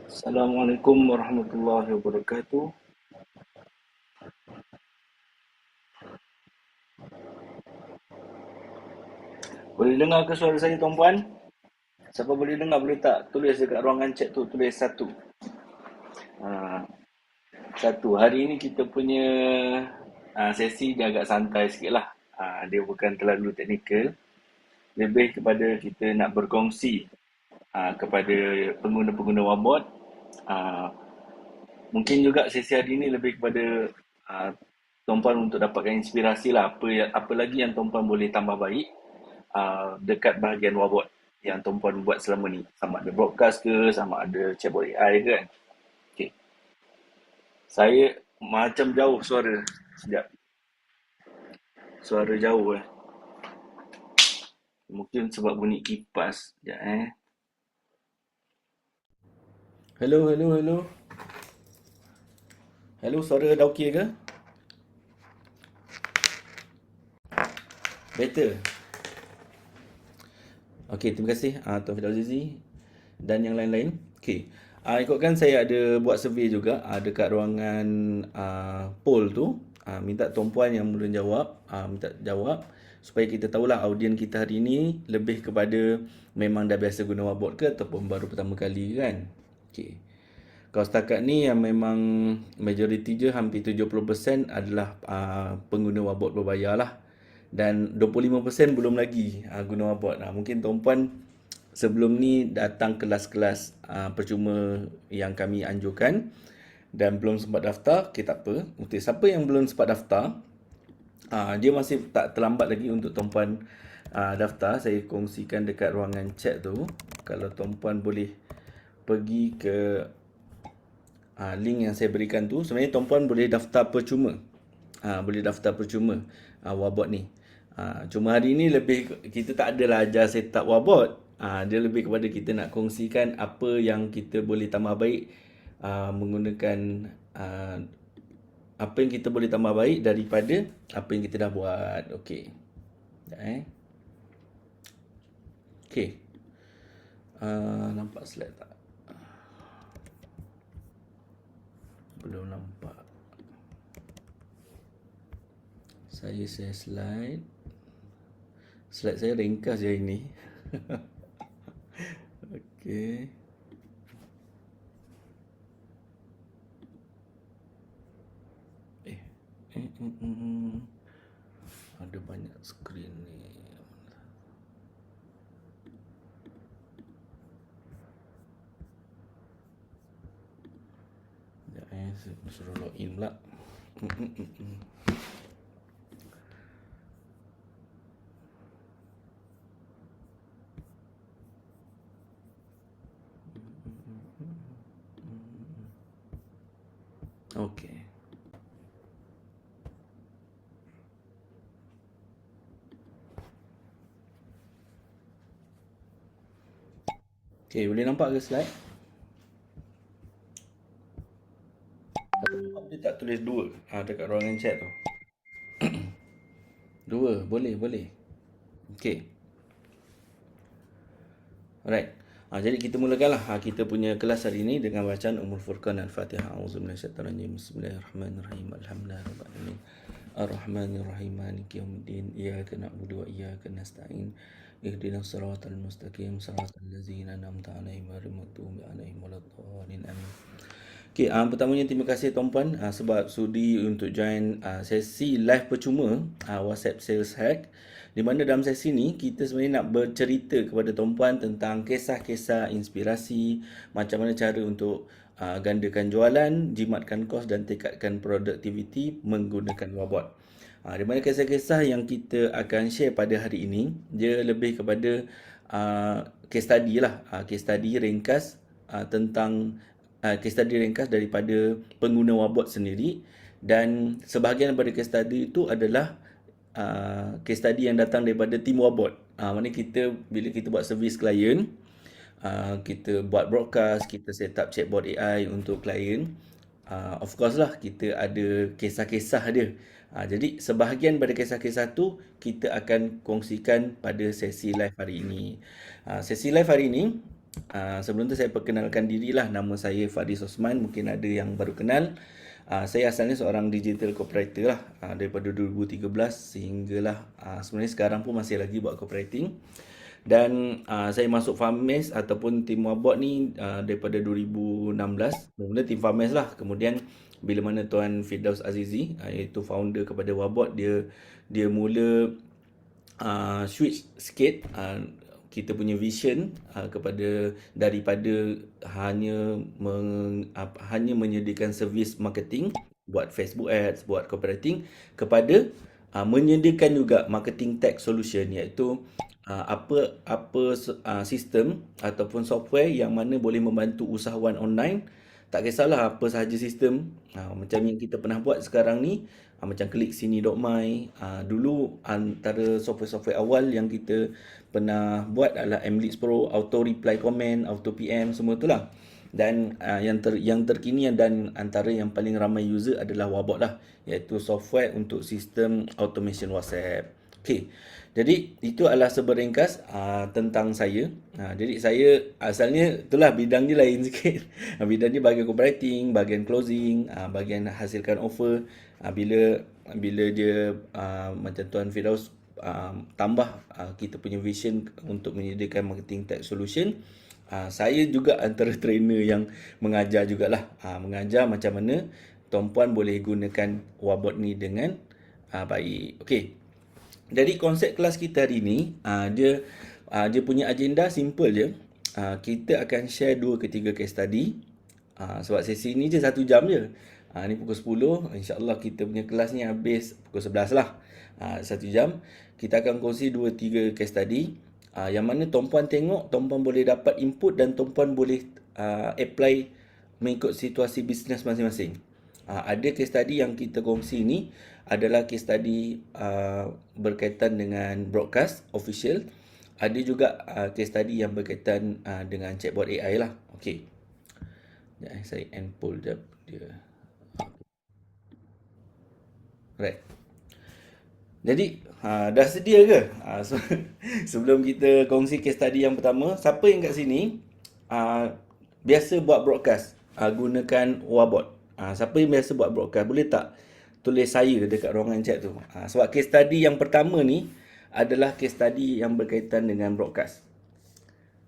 Assalamualaikum warahmatullahi wabarakatuh. Boleh dengar ke suara saya, tuan-puan? Siapa boleh dengar, boleh tak? Tulis dekat ruangan chat tu, tulis satu. Ha, satu. Hari ini kita punya sesi dia agak santai sikit lah. Dia bukan terlalu teknikal. Lebih kepada kita nak berkongsi kepada pengguna-pengguna Wabot. Ah, Mungkin juga sesi hari ini lebih kepada ah, tuan-puan untuk dapatkan inspirasi lah. Apa lagi yang tuan-puan boleh tambah baik dekat bahagian Wabot yang tuan-puan buat selama ni. Sama ada broadcast ke, sama ada chatbot AI ke kan. Okay. Saya macam jauh suara. Sekejap. Suara jauh Mungkin sebab bunyi kipas. Sekejap Hello, hello, hello. Hello, suara dah okey ke? Better. Okey, terima kasih Tuan Fidal Azizi dan yang lain-lain. Okey. Ikutkan saya ada buat survey juga dekat ruangan poll tu. Minta tuan-puan yang mula jawab, minta jawab supaya kita tahulah audien kita hari ni lebih kepada memang dah biasa guna Wabot ke ataupun baru pertama kali kan. Okey. Kalau setakat ni yang memang majoriti je hampir 70% adalah pengguna Wabot berbayar lah. Dan 25% belum lagi guna Wabot. Mungkin tuan-puan sebelum ni datang kelas-kelas percuma yang kami anjurkan dan belum sempat daftar, okay, tak apa. Untuk siapa yang belum sempat daftar, dia masih tak terlambat lagi untuk tuan-puan daftar. Saya kongsikan dekat ruangan chat tu. Kalau tuan-puan boleh pergi ke link yang saya berikan tu, sebenarnya tuan-puan boleh daftar percuma. Boleh daftar percuma Wabot ni. Cuma hari ni lebih kita tak adalah ajar setup Wabot. Dia lebih kepada kita nak kongsikan apa yang kita boleh tambah baik menggunakan apa yang kita boleh tambah baik daripada apa yang kita dah buat. Okey. Okey. Nampak slide tak? Belum nampak. Saya share slide. Slide saya ringkas je hari ni. Okey. Ada banyak skrin ni. Saya suruh login pula. Okey. Okey, boleh nampak ke slide? Dia tak tulis 2 dekat ruangan chat tu. 2, boleh. Okey. Alright. Jadi kita mulakanlah kita punya kelas hari ini dengan bacaan Ummul Furqan Al-Fatihah. Auzubillahi minasyaitanir rajim. Bismillahirrahmanirrahim. Alhamdulillahirabbil alamin. Ar-Rahmanir-Rahim. Maliki yaumiddin. Iyyaka na'budu wa iyyaka nasta'in. Ihdinas siratal mustaqim. Siratal ladzina an'amta 'alaihim ghairil maghdubi 'alaihim waladdallin. Amin. Okey, pertamanya terima kasih tuan-puan sebab sudi untuk join sesi live percuma WhatsApp Sales Hack, di mana dalam sesi ni kita sebenarnya nak bercerita kepada tuan-puan tentang kisah-kisah inspirasi, macam mana cara untuk gandakan jualan, jimatkan kos dan tingkatkan produktiviti menggunakan Wabot. Di mana kisah-kisah yang kita akan share pada hari ini, dia lebih kepada case study lah, case study ringkas tentang case study ringkas daripada pengguna Wabot sendiri, dan sebahagian daripada case study itu adalah case study yang datang daripada tim Wabot. Maksudnya kita bila kita buat servis klien, kita buat broadcast, kita set up chatbot AI untuk klien, of course lah kita ada kisah-kisah dia. Jadi sebahagian daripada kisah-kisah tu kita akan kongsikan pada sesi live hari ini. Sesi live hari ini Sebelum tu saya perkenalkan dirilah. Nama saya Fadis Osman. Mungkin ada yang baru kenal. Saya asalnya seorang digital copywriter lah, daripada 2013 sehinggalah sebenarnya sekarang pun masih lagi buat copywriting. Dan saya masuk Farmez ataupun tim Wabot ni daripada 2016. Mula tim Farmez lah. Kemudian bila mana Tuan Firdaus Azizi, iaitu founder kepada Wabot, dia mula switch sikit kita punya vision kepada daripada hanya menyediakan servis marketing, buat Facebook ads, buat copywriting, kepada menyediakan juga marketing tech solution, iaitu apa sistem ataupun software yang mana boleh membantu usahawan online. Tak kisahlah apa sahaja sistem, macam yang kita pernah buat sekarang ni, macam Clicksini.my. Dulu antara software-software awal yang kita pernah buat adalah Mleads Pro, auto reply comment, auto PM, semua itulah. Dan yang terkini dan antara yang paling ramai user adalah Wabot lah, iaitu software untuk sistem automation WhatsApp. Okey. Jadi itu adalah seberingkas tentang saya. Jadi saya asalnya itulah bidang dia lain sikit. Bidang dia bahagian copywriting, bahagian closing, bahagian hasilkan offer. Bila dia macam Tuan Firdaus tambah kita punya vision untuk menyediakan marketing tech solution, saya juga antara trainer yang mengajar jugalah. Mengajar macam mana tuan-puan boleh gunakan Wabot ni dengan baik. Okey. Jadi konsep kelas kita hari ni, dia punya agenda simple je. Kita akan share 2 ke 3 case study. Sebab sesi ni je 1 jam je. Ni pukul 10. InsyaAllah kita punya kelas ni habis pukul 11 lah. 1 jam. Kita akan kongsi 2-3 case study. Yang mana tuan-puan tengok, tuan-puan boleh dapat input dan tuan-puan boleh apply mengikut situasi bisnes masing-masing. Ada case study yang kita kongsi ni adalah case study berkaitan dengan broadcast official. Ada juga case study yang berkaitan dengan chatbot AI lah. Okey. Saya end poll dia. Right. Jadi dah sedia ke? Sebelum kita kongsi case study yang pertama, siapa yang kat sini biasa buat broadcast gunakan Wabot? Siapa yang biasa buat broadcast? Boleh tak tulis saya dekat ruangan chat tu? Sebab case study yang pertama ni adalah case study yang berkaitan dengan broadcast.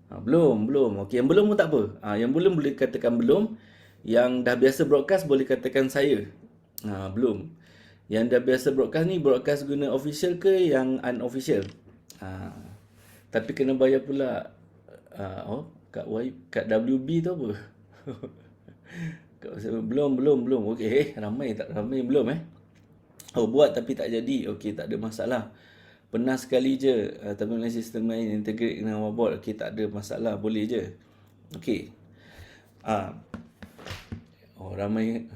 Belum. Okey, yang belum pun tak apa. Yang belum boleh katakan belum. Yang dah biasa broadcast boleh katakan saya. Belum. Yang dah biasa broadcast ni, broadcast guna official ke yang unofficial? Tapi kena bayar pula. Kat WB tu apa? Belum. Okey, ramai belum buat tapi tak jadi. Okey, tak ada masalah. Pernah sekali je tapi dengan sistem lain integrate dengan Wabot. Okey, tak ada masalah, boleh je. Okey. Ramai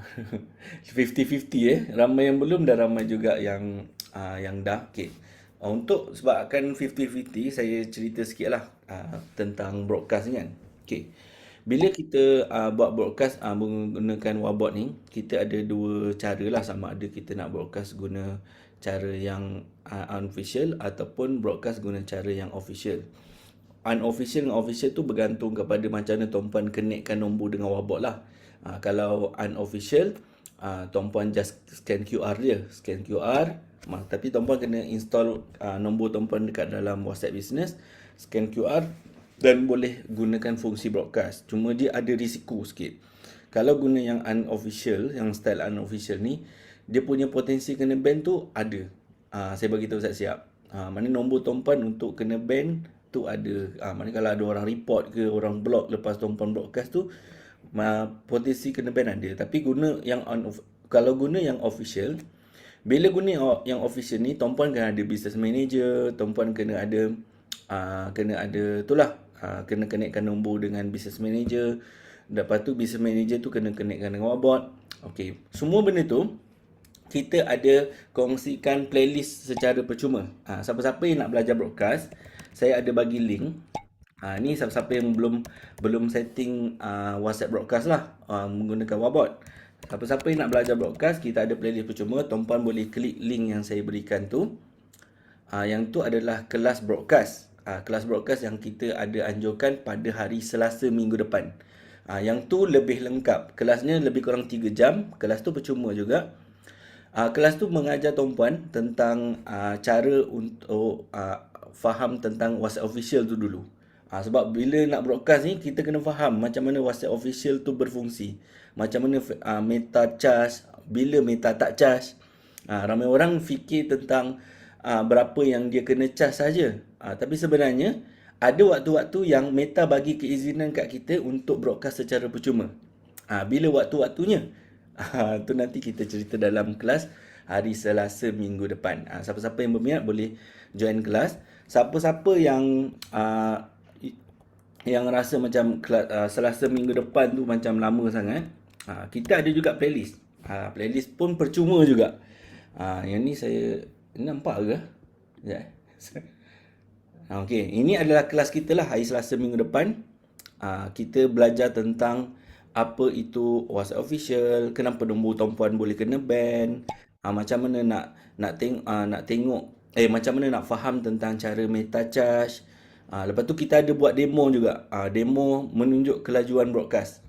50-50 ramai yang belum dan ramai juga yang dah. Okey. Untuk sebabkan 50-50, saya cerita sikitlah tentang broadcast ni kan. Okey. Bila kita buat broadcast menggunakan Wabot ni, kita ada 2 cara lah, sama ada kita nak broadcast guna cara yang unofficial ataupun broadcast guna cara yang official. Unofficial dengan official tu bergantung kepada macam mana tuan-puan connectkan nombor dengan Wabot lah. Kalau unofficial, tuan-puan just scan QR dia. Scan QR, tapi tuan-puan kena install nombor tuan-puan dekat dalam WhatsApp Business. Scan QR dan boleh gunakan fungsi broadcast. Cuma dia ada risiko sikit. Kalau guna yang unofficial, yang style unofficial ni, dia punya potensi kena ban tu ada. Saya bagi tahu siap-siap. Mana nombor tuan-puan untuk kena ban tu ada. Mana kalau ada orang report ke, orang block lepas tuan-puan broadcast tu, potensi kena ban ada. Tapi guna yang kalau guna yang official, bila guna yang official ni, tuan-puan kena ada business manager, tuan-puan kena ada itulah, kena connectkan nombor dengan business manager. Lepas tu business manager tu kena connectkan dengan Wabot. Okey, semua benda tu kita ada kongsikan playlist secara percuma. Siapa-siapa yang nak belajar broadcast, saya ada bagi link. Ni siapa-siapa yang belum setting WhatsApp broadcast lah, menggunakan Wabot. Siapa-siapa yang nak belajar broadcast, kita ada playlist percuma. Tuan-puan boleh klik link yang saya berikan tu. Yang tu adalah kelas broadcast. kelas broadcast yang kita ada anjurkan pada hari Selasa minggu depan. Yang tu lebih lengkap. Kelasnya lebih kurang 3 jam. Kelas tu percuma juga. Kelas tu mengajar tuan-puan tentang cara untuk faham tentang WhatsApp official tu dulu. Sebab bila nak broadcast ni, kita kena faham macam mana WhatsApp official tu berfungsi. Macam mana meta charge, bila meta tak charge. Ramai orang fikir tentang berapa yang dia kena charge saja. Tapi sebenarnya ada waktu-waktu yang Meta bagi keizinan kat kita untuk broadcast secara percuma. Bila waktu-waktunya? Tu nanti kita cerita dalam kelas hari Selasa minggu depan. Siapa-siapa yang berminat boleh join kelas. Siapa-siapa yang rasa macam Selasa minggu depan tu macam lama sangat, kita ada juga playlist. Playlist pun percuma juga. Yang ni saya nampak ke? Sekejap. Okey, ini adalah kelas kita lah hari Selasa minggu depan. Kita belajar tentang apa itu WhatsApp official, kenapa nombor tuan-puan boleh kena ban, macam mana nak tengok macam mana nak faham tentang cara meta charge. Lepas tu kita ada buat demo juga. Demo menunjuk kelajuan broadcast.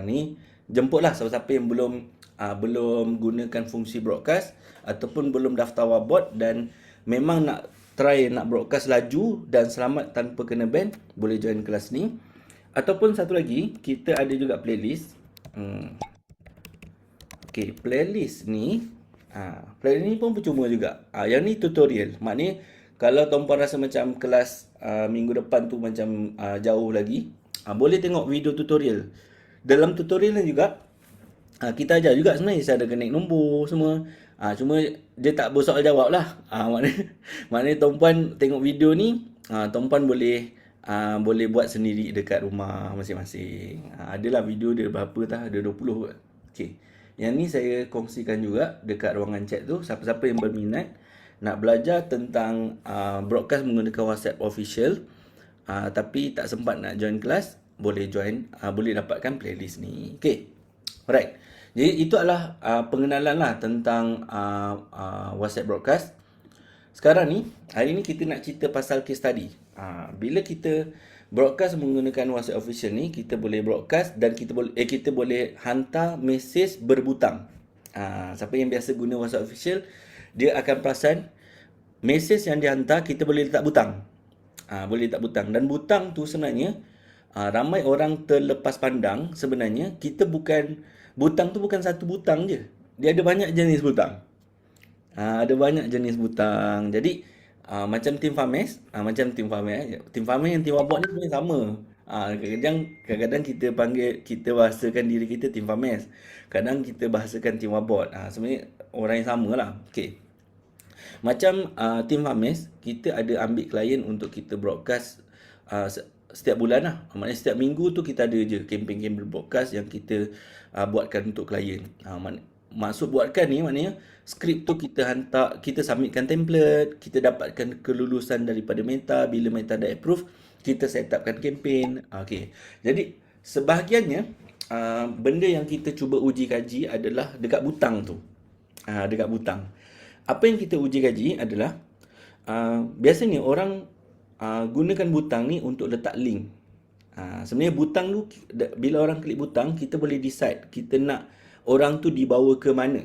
Ni jemputlah siapa-siapa yang belum gunakan fungsi broadcast ataupun belum daftar Warbot dan memang nak try nak broadcast laju dan selamat tanpa kena ban, boleh join kelas ni. Ataupun satu lagi, kita ada juga playlist. Okey, playlist ni pun percuma juga. Yang ni tutorial. Maknanya kalau tuan-puan rasa macam kelas minggu depan tu macam jauh lagi, boleh tengok video tutorial. Dalam tutorial ni juga kita ajar juga sebenarnya cara connect nombor semua. Cuma dia tak bersoal jawab lah. Maknanya tuan-puan tengok video ni, tuan-puan boleh buat sendiri dekat rumah masing-masing. Adalah video dia berapa dah, ada 20 kot. Okey. Yang ni saya kongsikan juga dekat ruangan chat tu. Siapa-siapa yang berminat nak belajar tentang broadcast menggunakan WhatsApp official, tapi tak sempat nak join kelas, boleh join, boleh dapatkan playlist ni. Okey. Alright. Jadi itu adalah pengenalan lah tentang WhatsApp broadcast. Sekarang ni, hari ni kita nak cerita pasal case study. Bila kita broadcast menggunakan WhatsApp official ni, kita boleh broadcast dan kita boleh hantar mesej berbutang. Siapa yang biasa guna WhatsApp official, dia akan perasan mesej yang dihantar kita boleh letak butang. Boleh letak butang. Dan butang tu sebenarnya ramai orang terlepas pandang. Sebenarnya butang tu bukan satu butang je. Dia ada banyak jenis butang. Ada banyak jenis butang. Jadi macam Team Farmes, Team Farmes yang Team Warbot ni sebenarnya sama. Kadang-kadang kita bahasakan diri kita Team Farmes. Kadang kita bahasakan Team Warbot. Sebenarnya orang yang sama lah. Okay. Macam Team Farmes, kita ada ambil klien untuk kita broadcast setiap bulan lah. Maknanya setiap minggu tu kita ada je kempen-kempen broadcast yang kita buatkan untuk klien. Maksud buatkan ni maknanya skrip tu kita hantar, kita submitkan template, kita dapatkan kelulusan daripada Meta. Bila Meta dah approve, kita set upkan kempen. Okay. Jadi sebahagiannya benda yang kita cuba uji kaji adalah dekat butang tu. Dekat butang. Apa yang kita uji kaji adalah biasanya orang gunakan butang ni untuk letak link. Sebenarnya butang tu, bila orang klik butang, kita boleh decide kita nak orang tu dibawa ke mana.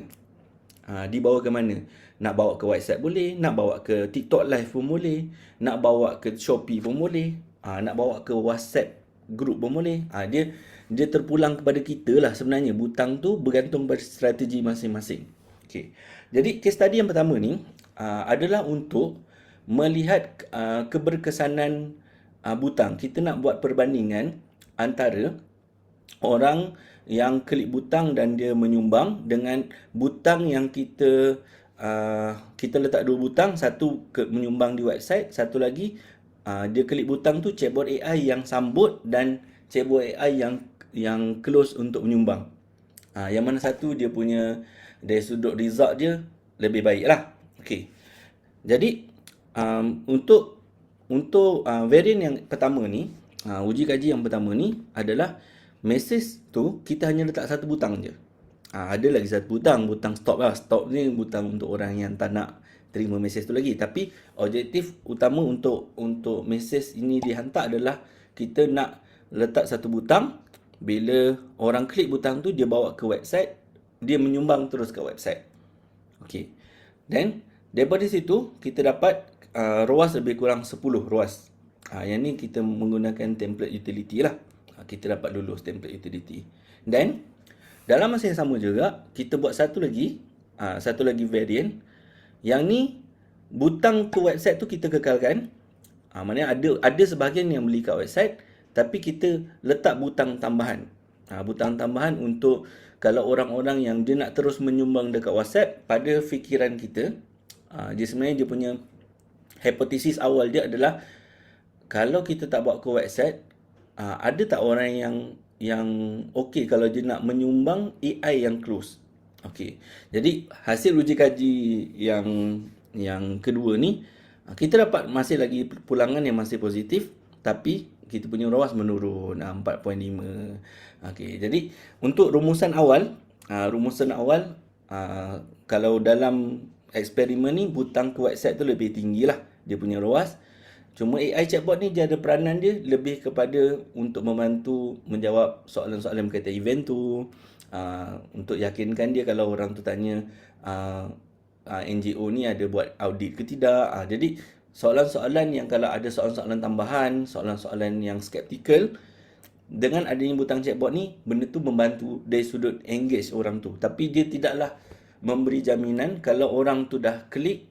Dibawa ke mana. Nak bawa ke WhatsApp boleh, nak bawa ke TikTok live pun boleh, nak bawa ke Shopee pun boleh, nak bawa ke WhatsApp group pun boleh. Dia terpulang kepada kita lah sebenarnya. Butang tu bergantung pada strategi masing-masing. Okay. Jadi case study yang pertama ni adalah untuk melihat keberkesanan butang. Kita nak buat perbandingan antara orang yang klik butang dan dia menyumbang dengan butang yang kita letak dua butang, satu menyumbang di website, satu lagi dia klik butang tu chatbot AI yang sambut dan chatbot AI yang close untuk menyumbang. Yang mana satu dia punya dari sudut result dia lebih baik lah. Okay. Jadi untuk variant yang pertama ni, uji kaji yang pertama ni adalah mesej tu kita hanya letak satu butang je. Ada lagi satu butang stop lah. Stop ni butang untuk orang yang tak nak terima mesej tu lagi. Tapi objektif utama untuk mesej ini dihantar adalah kita nak letak satu butang. Bila orang klik butang tu, dia bawa ke website, dia menyumbang terus ke website. Okey. Dan daripada situ kita dapat ruas lebih kurang 10 ruas. Yang ni kita menggunakan template utility lah. Kita dapat lulus template utility. Dan dalam masa yang sama juga kita buat satu lagi variant. Yang ni butang ke website tu kita kekalkan. Maknanya ada sebahagian yang beli kat website, tapi kita letak butang tambahan. Butang tambahan untuk kalau orang-orang yang dia nak terus menyumbang dekat WhatsApp, pada fikiran kita, dia sebenarnya dia punya hipotesis awal dia adalah kalau kita tak bawa ke website, ada tak orang yang okey kalau dia nak menyumbang AI yang close. Okey. Jadi hasil uji kaji yang kedua ni, kita dapat masih lagi pulangan yang masih positif, tapi kita punya ruas menurun 4.5. Okey, jadi untuk rumusan awal, kalau dalam eksperimen ni butang ke website tu lebih tinggi lah dia punya ruas. Cuma AI chatbot ni dia ada peranan dia lebih kepada untuk membantu menjawab soalan-soalan berkaitan event tu, untuk yakinkan dia kalau orang tu tanya NGO ni ada buat audit ke tidak. Jadi soalan-soalan yang kalau ada soalan-soalan tambahan, soalan-soalan yang skeptikal, dengan adanya butang chatbot ni, benda tu membantu dari sudut engage orang tu. Tapi dia tidaklah memberi jaminan kalau orang tu dah klik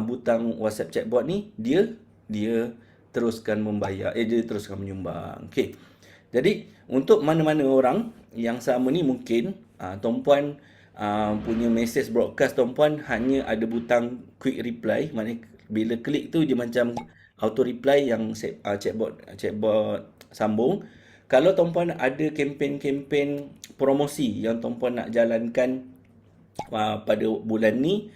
butang WhatsApp chatbot ni, dia teruskan membayar, dia teruskan menyumbang. Okey. Jadi untuk mana-mana orang yang sama ni, mungkin Tuan Puan punya message broadcast Tuan Puan hanya ada butang quick reply, maknanya bila klik tu dia macam auto reply yang chatbot sambung. Kalau Tuan Puan ada kempen-kempen promosi yang Tuan Puan nak jalankan pada bulan ni,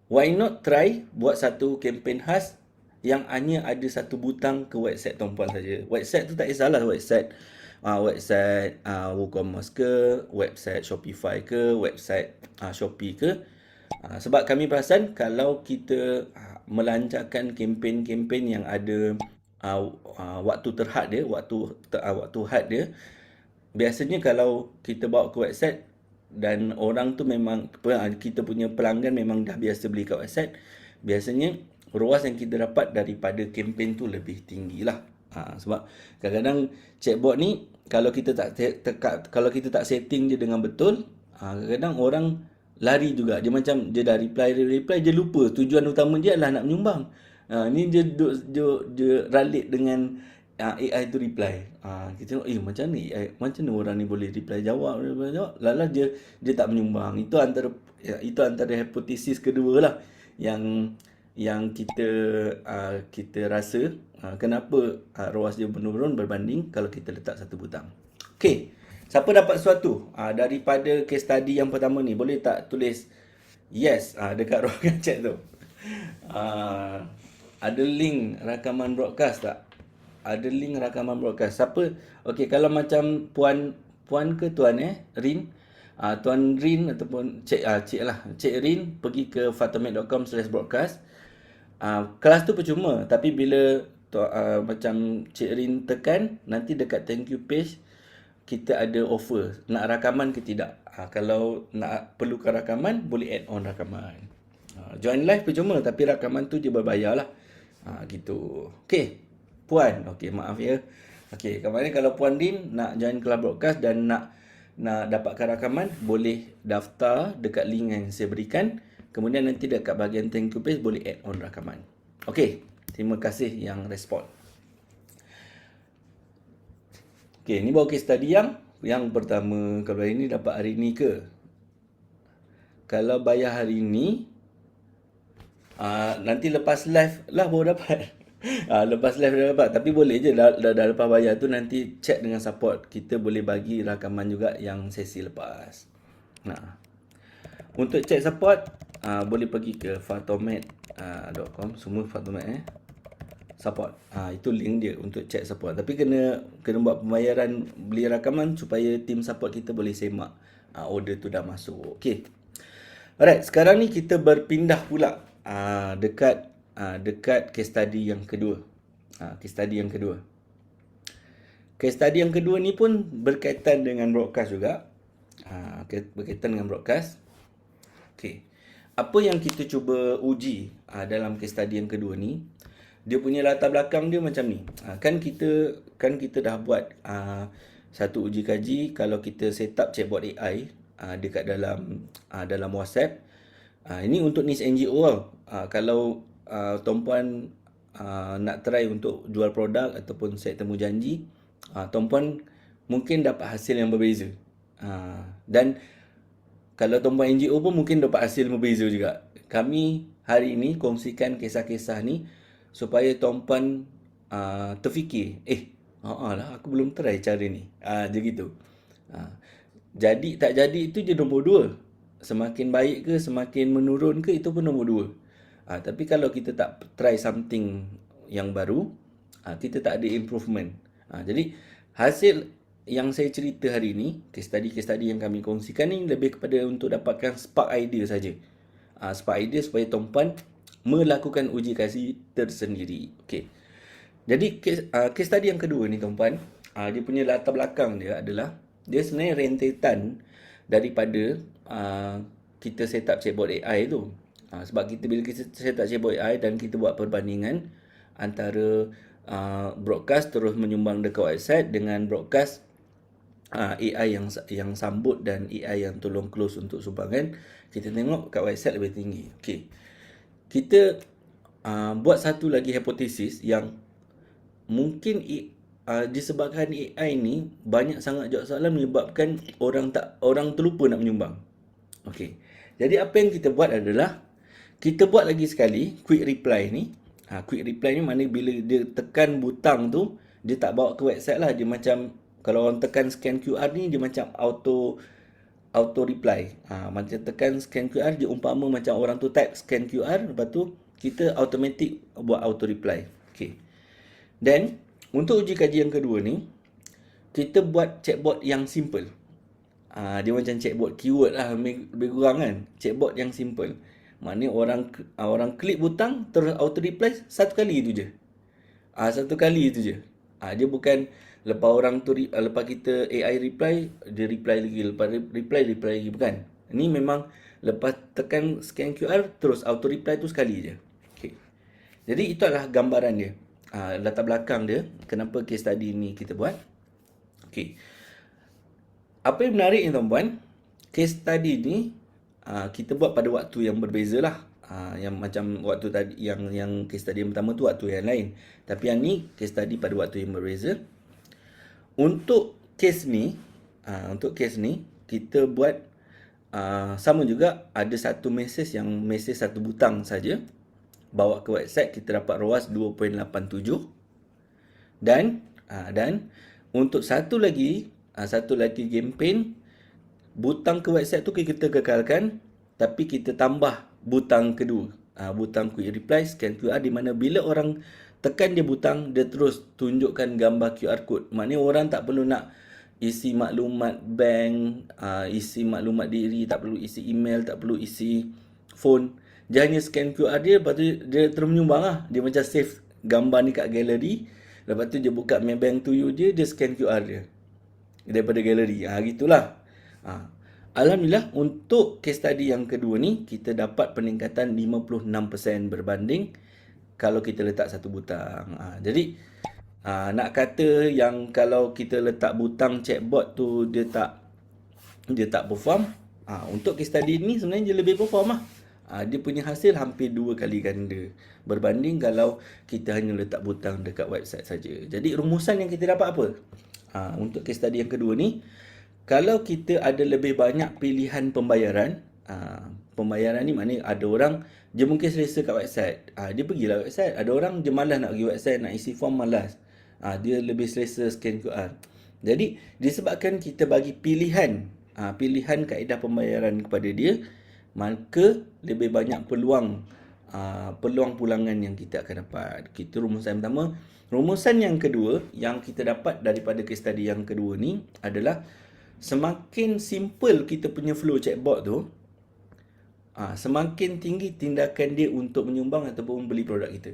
why not try buat satu kempen khas yang hanya ada satu butang ke website Tuan Puan saja. Website tu tak kisahlah website WooCommerce ke, website Shopify ke, website Shopee ke. Sebab kami perasan kalau kita melancarkan kempen-kempen yang ada waktu terhad dia, waktu had dia, biasanya kalau kita bawa ke website dan orang tu memang, kita punya pelanggan memang dah biasa beli kat website, biasanya ruas yang kita dapat daripada kempen tu lebih tinggi lah. Sebab kadang-kadang chatbot ni kalau kita tak setting dia dengan betul, kadang-kadang orang lari juga. Dia macam dia dah reply, dia lupa tujuan utama dia adalah nak menyumbang. Ni dia ralit dengan AI tu reply. Kita tengok, macam ni AI, macam ni orang ni boleh reply jawab. Lala dia tak menyumbang. Itu antara hipotesis kedua lah yang kita rasa kenapa ruas dia menurun berbanding kalau kita letak satu butang. Okey, siapa dapat sesuatu daripada case study yang pertama ni? Boleh tak tulis yes dekat ruangan chat tu? Ada link rakaman broadcast tak? Ada link rakaman broadcast. Siapa? Okey, kalau macam puan ke tuan Rin? Tuan Rin ataupun Cik Rin pergi ke fatomet.com/broadcast. Kelas tu percuma, tapi bila macam Cik Rin tekan, nanti dekat thank you page kita ada offer nak rakaman ke tidak. Kalau nak perlukan rakaman, boleh add on rakaman. Join live percuma, tapi rakaman tu je berbayar lah. Gitu. Okey, puan. Okey, maaf ya. Okey, kemarin kalau puan Rin nak join kelas broadcast dan nak dapatkan rakaman, boleh daftar dekat link yang saya berikan. Kemudian nanti dekat bahagian thank you page boleh add on rakaman. Okey, terima kasih yang respon. Okey, ni baru case study yang pertama. Kalau hari ni dapat hari ni ke? Kalau bayar hari ni, nanti lepas live lah baru dapat. Lepas live dah dapat. Tapi boleh je dah lepas bayar tu, nanti check dengan support. Kita boleh bagi rakaman juga yang sesi lepas. Untuk check support, boleh pergi ke fatomet.com. Semua Fatomet support. Itu link dia untuk check support. Tapi kena buat pembayaran beli rakaman supaya tim support kita boleh semak order tu dah masuk. Okey. Alright, sekarang ni kita berpindah pula dekat case study yang kedua. Case study yang kedua. Case study yang kedua ni pun berkaitan dengan broadcast juga. Berkaitan dengan broadcast. Okey. Apa yang kita cuba uji dalam case study yang kedua ni, dia punya latar belakang dia macam ni. Kan kita dah buat satu uji kaji kalau kita set up chatbot AI dekat dalam WhatsApp. Ini untuk niche NGO tau. Kalau tuan-puan nak try untuk jual produk ataupun set temu janji, tuan-puan mungkin dapat hasil yang berbeza. Dan kalau tuan-puan NGO pun mungkin dapat hasil berbeza juga. Kami hari ini kongsikan kisah-kisah ni supaya tuan-puan terfikir, lah aku belum try cara ni. Dia gitu. Jadi tak jadi itu je nombor 2. Semakin baik ke, semakin menurun ke, itu pun nombor 2. Tapi kalau kita tak try something yang baru, kita tak ada improvement. Jadi hasil yang saya cerita hari ni, case study yang kami kongsikan ni lebih kepada untuk dapatkan spark idea saja. Spark idea supaya tuan-puan melakukan uji kaji tersendiri. Okey. Jadi case study yang kedua ni tuan-puan, dia punya latar belakang dia adalah dia sebenarnya rentetan daripada kita set up chatbot AI tu. Sebab bila kita set up chatbot AI dan kita buat perbandingan antara broadcast terus menyumbang dekat website dengan broadcast AI yang sambut dan AI yang tolong close untuk sumbangan, kita tengok kat website lebih tinggi. Okey. Kita buat satu lagi hipotesis yang mungkin disebabkan AI ni banyak sangat jawab soalan menyebabkan orang terlupa nak menyumbang. Okey. Jadi apa yang kita buat adalah kita buat lagi sekali quick reply ni. Quick reply ni maknanya bila dia tekan butang tu, dia tak bawa ke website lah. Dia macam kalau orang tekan scan QR ni, dia macam auto reply. Macam tekan scan QR, dia umpama macam orang tu type scan QR, lepas tu kita automatic buat auto reply. Okey. Dan untuk uji kaji yang kedua ni, kita buat chatbot yang simple. Dia macam chatbot keyword lah, lebih kurang kan. Chatbot yang simple. Maknanya orang klik butang terus auto reply satu kali itu je. Satu kali itu je. Dia bukan lepas kita AI reply, dia reply lagi, lepas reply lagi, bukan. Ini memang lepas tekan scan QR terus auto reply tu sekali je. Okay. Jadi itu adalah gambaran dia. Latar belakang dia kenapa case study ni kita buat. Okey. Apa yang menarik ni tuan-puan, case study ni kita buat pada waktu yang berbeza lah. Yang macam waktu tadi yang case study yang pertama tu waktu yang lain. Tapi yang ni case study pada waktu yang berbeza. Untuk case ni kita buat sama juga, ada satu mesej satu butang saja. Bawa ke website, kita dapat ROAS 2.87. Dan untuk satu lagi campaign, butang ke website tu kita kekalkan, tapi kita tambah butang kedua. Butang quick reply scan QR, di mana bila orang tekan dia butang, dia terus tunjukkan gambar QR code. Maknanya orang tak perlu nak isi maklumat bank, isi maklumat diri, tak perlu isi email, tak perlu isi phone. Dia hanya scan QR dia, lepas tu dia terus menyumbang lah. Dia macam save gambar ni kat galeri, lepas tu dia buka Maybank to you je, dia scan QR dia daripada galeri. Gitulah. Alhamdulillah untuk case study yang kedua ni kita dapat peningkatan 56% berbanding kalau kita letak satu butang. Jadi nak kata yang kalau kita letak butang chatbot tu dia tak perform, untuk case study ni sebenarnya dia lebih perform lah. Dia punya hasil hampir 2 kali ganda berbanding kalau kita hanya letak butang dekat website saja. Jadi rumusan yang kita dapat apa? Untuk case study yang kedua ni, kalau kita ada lebih banyak pilihan pembayaran, pembayaran ni maknanya ada orang dia mungkin selesa kat website, dia pergilah website. Ada orang dia malas nak pergi website, nak isi form malas, dia lebih selesa scan QR. Jadi disebabkan kita bagi pilihan kaedah pembayaran kepada dia, maka lebih banyak peluang pulangan yang kita akan dapat. Kita rumusan pertama. Rumusan yang kedua yang kita dapat daripada case study yang kedua ni adalah semakin simple kita punya flow chatbot tu, semakin tinggi tindakan dia untuk menyumbang ataupun membeli produk kita.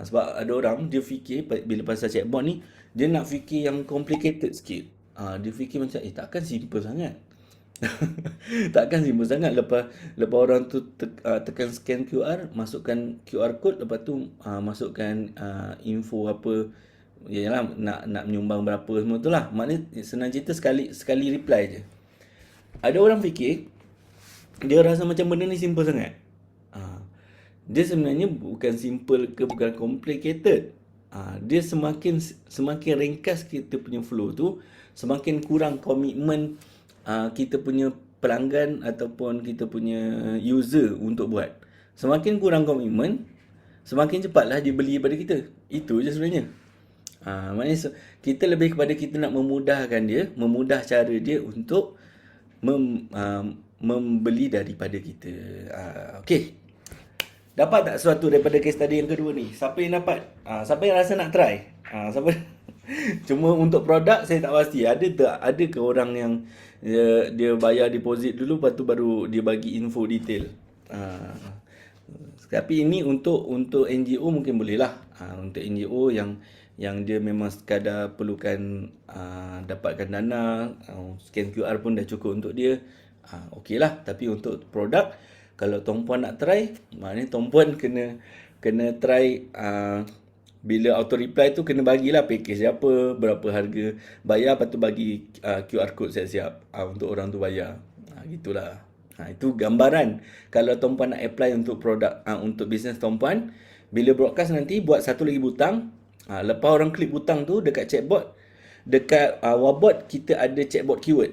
Sebab ada orang dia fikir bila pasal chatbot ni, dia nak fikir yang complicated sikit. Dia fikir macam takkan simple sangat. Takkan simple sangat. Lepas orang tu tekan scan QR, masukkan QR code, lepas tu masukkan info apa, yalah nak menyumbang berapa semua tu lah. Maknanya senang cerita sekali reply je. Ada orang fikir dia rasa macam benda ni simple sangat. Dia sebenarnya bukan simple ke bukan complicated. Dia semakin ringkas kita punya flow tu, semakin kurang komitmen kita punya pelanggan ataupun kita punya user untuk buat. Semakin kurang komitmen, semakin cepatlah dia beli daripada kita. Itu je sebenarnya. Maknanya kita lebih kepada kita nak memudahkan dia, memudah cara dia untuk membeli daripada kita. Okey. Dapat tak sesuatu daripada case study yang kedua ni? Siapa yang dapat? Siapa yang rasa nak try? Siapa? Cuma untuk produk saya tak pasti. Ada ke orang yang dia bayar deposit dulu, lepas tu baru dia bagi info detail. Tapi ini untuk NGO mungkin boleh lah. Untuk NGO yang dia memang sekadar perlukan dapatkan dana, scan QR pun dah cukup untuk dia. Okey lah. Tapi untuk produk, kalau tuan-puan nak try, maknanya tuan-puan kena try bila auto reply tu kena bagilah package apa, berapa harga bayar, lepas tu bagi QR code siap-siap untuk orang tu bayar. Gitulah. Itu gambaran kalau tuan-puan nak apply untuk produk untuk bisnes tuan-puan. Bila broadcast nanti buat satu lagi butang. Lepas orang klik butang tu dekat chatbot, dekat Wabot kita ada chatbot keyword.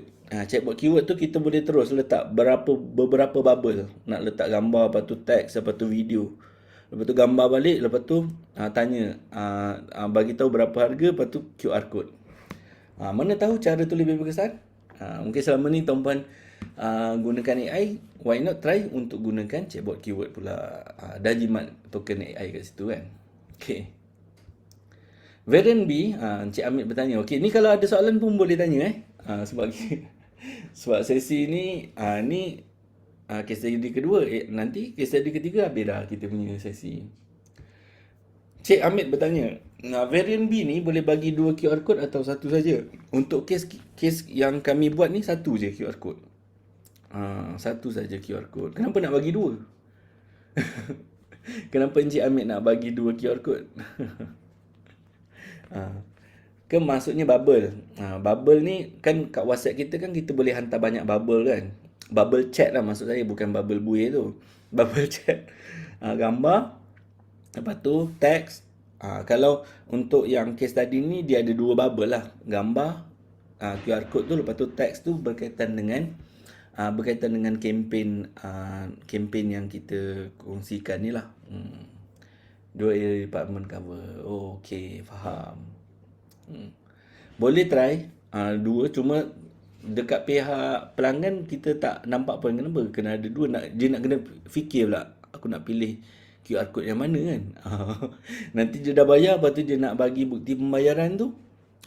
Chatbot keyword tu kita boleh terus letak beberapa bubble. Nak letak gambar, lepas tu teks, lepas tu video. Lepas tu gambar balik, lepas tu tanya, bagi tahu berapa harga, lepas tu QR code. Mana tahu cara tu lebih berkesan? Mungkin selama ni tuan-puan gunakan AI, why not try untuk gunakan chatbot keyword pula. Dan jimat token AI kat situ kan. Okay. Variant B, Encik Amit bertanya. Okay, ni kalau ada soalan pun boleh tanya sebab sesi ni case study kedua, nanti case study ketiga habis dah kita punya sesi. Cik Amit bertanya, variant B ni boleh bagi 2 QR code atau satu saja? Untuk kes yang kami buat ni satu je QR code. Satu saja QR code. Kenapa nak bagi 2? Kenapa Encik Amit nak bagi 2 QR code? Maksudnya bubble. Bubble ni kan kat WhatsApp kita kan kita boleh hantar banyak bubble kan. Bubble chat lah maksud saya, bukan bubble buih tu. Bubble chat. Gambar, lepas tu teks. Kalau untuk yang case tadi ni dia ada 2 bubble lah. Gambar, QR code tu, lepas tu teks tu berkaitan dengan kempen yang kita kongsikan ni lah. 2 area department cover. Okay, faham. Boleh try 2, cuma dekat pihak pelanggan kita tak nampak pun kenapa kena ada 2. Dia nak kena fikir pula, aku nak pilih QR code yang mana kan. Nanti dia dah bayar, lepas tu dia nak bagi bukti pembayaran tu,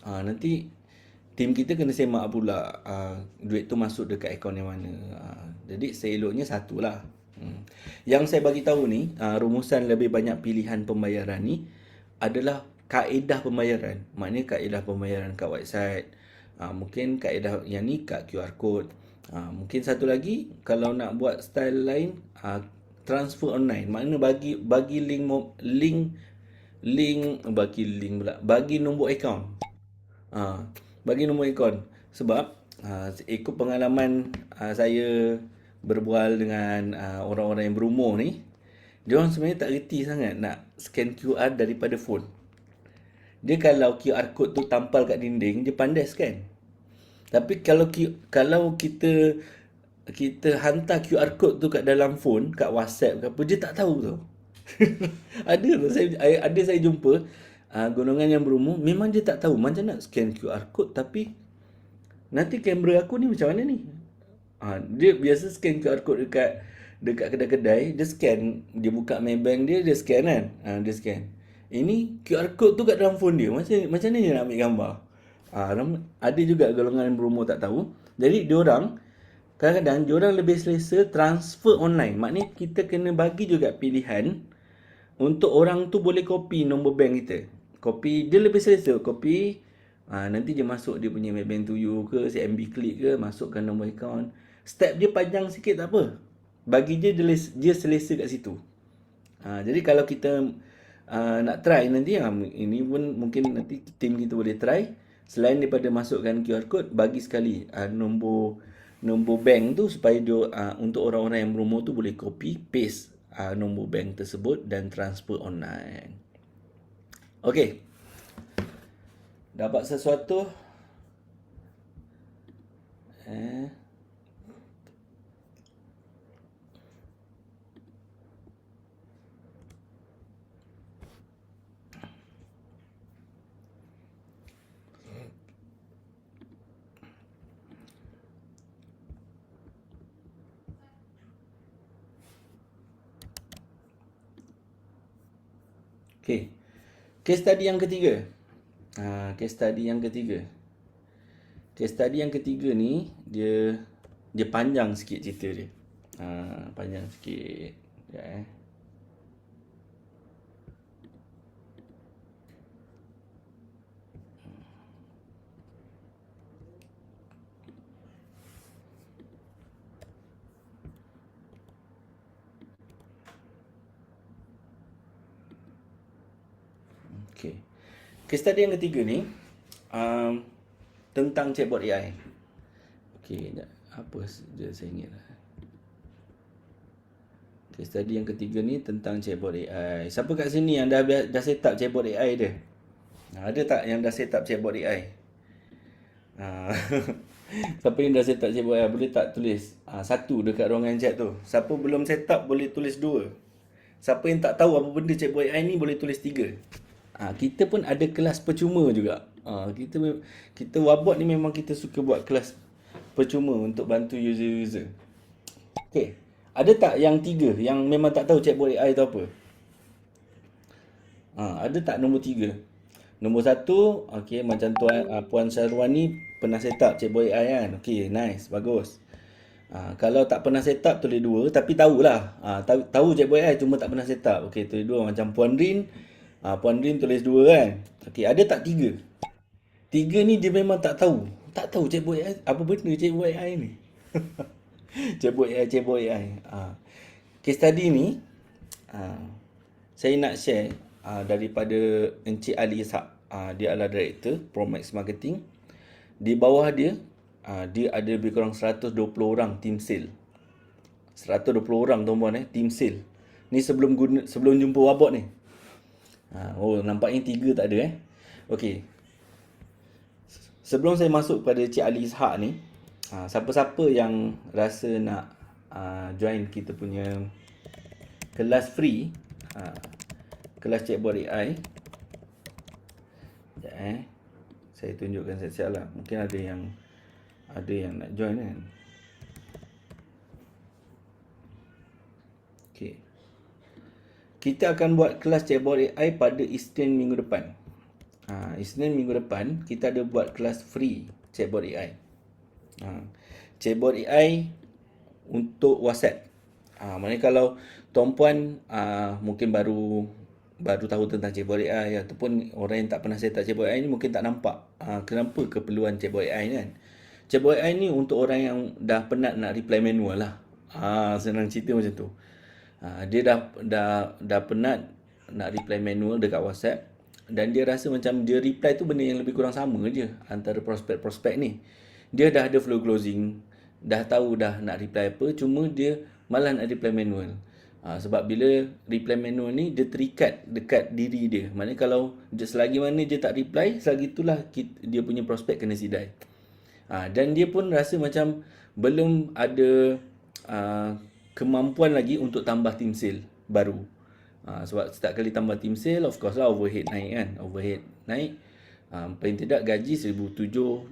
nanti tim kita kena semak pula duit tu masuk dekat akaun yang mana. Jadi seeloknya satulah. Yang saya bagi tahu ni, rumusan lebih banyak pilihan pembayaran ni adalah kaedah pembayaran. Maknanya kaedah pembayaran kat website, mungkin kaedah yang ni kat QR code. Mungkin satu lagi, kalau nak buat style lain, transfer online. Maknanya bagi bagi nombor akaun. Bagi nombor akaun. Sebab ikut pengalaman saya berbual dengan orang-orang yang berumur ni, dia orang sebenarnya tak reti sangat nak scan QR daripada phone. Dia kalau QR code tu tampal kat dinding, dia pandai scan. Tapi kalau kita hantar QR code tu kat dalam phone, kat WhatsApp ke apa, dia tak tahu tu. Saya jumpa golongan yang berumur, memang dia tak tahu macam nak scan QR code, tapi nanti kamera aku ni macam mana ni? Dia biasa scan QR code dekat kedai-kedai, dia scan, dia buka Maybank dia scan kan. Dia scan. Ini QR code tu kat dalam phone dia. Macam mana dia nak ambil gambar? Ada juga golongan yang berumur tak tahu. Jadi diorang Kadang-kadang diorang lebih selesa transfer online. Maknanya kita kena bagi juga pilihan untuk orang tu boleh copy nombor bank kita. Copy, dia lebih selesa. Copy, nanti dia masuk dia punya Maybank to you ke, CMB Click ke, masukkan nombor account. Step dia panjang sikit tak apa. Bagi dia selesa kat situ. Jadi kalau kita nak try nanti, ini pun mungkin nanti tim kita boleh try. Selain daripada masukkan QR code, bagi sekali nombor bank tu supaya dia, untuk orang-orang yang berumur tu boleh copy paste nombor bank tersebut dan transfer online. Okey. Dapat sesuatu? Okey. Case study yang ketiga. Case study yang ketiga. Case study yang ketiga ni dia panjang sikit cerita dia. Panjang sikit. Sekejap Okey. Case study yang ketiga ni tentang chatbot AI. Okey, apa je saya ingat. Case study yang ketiga ni tentang chatbot AI. Siapa kat sini yang dah set up chatbot AI dia? Ada tak yang dah set up chatbot AI? Siapa yang dah set up chatbot AI boleh tak tulis satu dekat ruangan chat tu. Siapa belum set up boleh tulis 2. Siapa yang tak tahu apa benda chatbot AI ni boleh tulis 3. Kita pun ada kelas percuma juga. Kita Wabot ni memang kita suka buat kelas percuma untuk bantu user-user. Okey. Ada tak yang 3 yang memang tak tahu chatbot AI tu apa? Ada tak nombor 3? Nombor 1, okey, macam Puan Syarwan ni pernah set up chatbot AI kan? Okey, nice, bagus. Kalau tak pernah set up tulis 2 tapi tahulah. Tahu chatbot AI cuma tak pernah set up. Okey, tulis 2 macam Puan Rin. Puan Rin tulis 2 kan? Okey, ada tak 3? 3 ni dia memang tak tahu. Tak tahu chatbot AI apa benda chatbot AI ni. Chatbot AI. Case study ni saya nak share daripada Encik Ali Ishak. Dia adalah director Promax Marketing. Di bawah dia dia ada lebih kurang 120 orang team sale. 120 orang tuan-puan team sale. Ni sebelum jumpa Wabot ni. Nampaknya 3 tak ada Okey. Sebelum saya masuk pada Cik Ali Ishak ni, siapa-siapa yang rasa nak join kita punya kelas free, kelas chatbot AI. Sekejap saya tunjukkan siap-siap lah. Mungkin ada yang nak join kan. Okey. Kita akan buat kelas chatbot AI pada Isnin minggu depan. Isnin minggu depan kita ada buat kelas free chatbot AI. Chatbot AI untuk WhatsApp. Maknanya kalau tuan-puan mungkin baru tahu tentang chatbot AI ataupun orang yang tak pernah set up chatbot AI ni mungkin tak nampak kenapa keperluan chatbot AI ni kan. Chatbot AI ni untuk orang yang dah penat nak reply manual lah. Senang cerita macam tu. Dia dah penat nak reply manual dekat WhatsApp dan dia rasa macam dia reply tu benda yang lebih kurang sama je antara prospek-prospek ni. Dia dah ada flow closing, dah tahu dah nak reply apa, cuma dia malah nak reply manual. Sebab bila reply manual ni dia terikat dekat diri dia. Maknanya kalau selagi mana dia tak reply, selagi itulah dia punya prospek kena sidai. Dan dia pun rasa macam belum ada kemampuan lagi untuk tambah team sale baru. Sebab setiap kali tambah team sale, of course lah overhead naik kan. Overhead naik. Paling tidak gaji 1,700, 2,000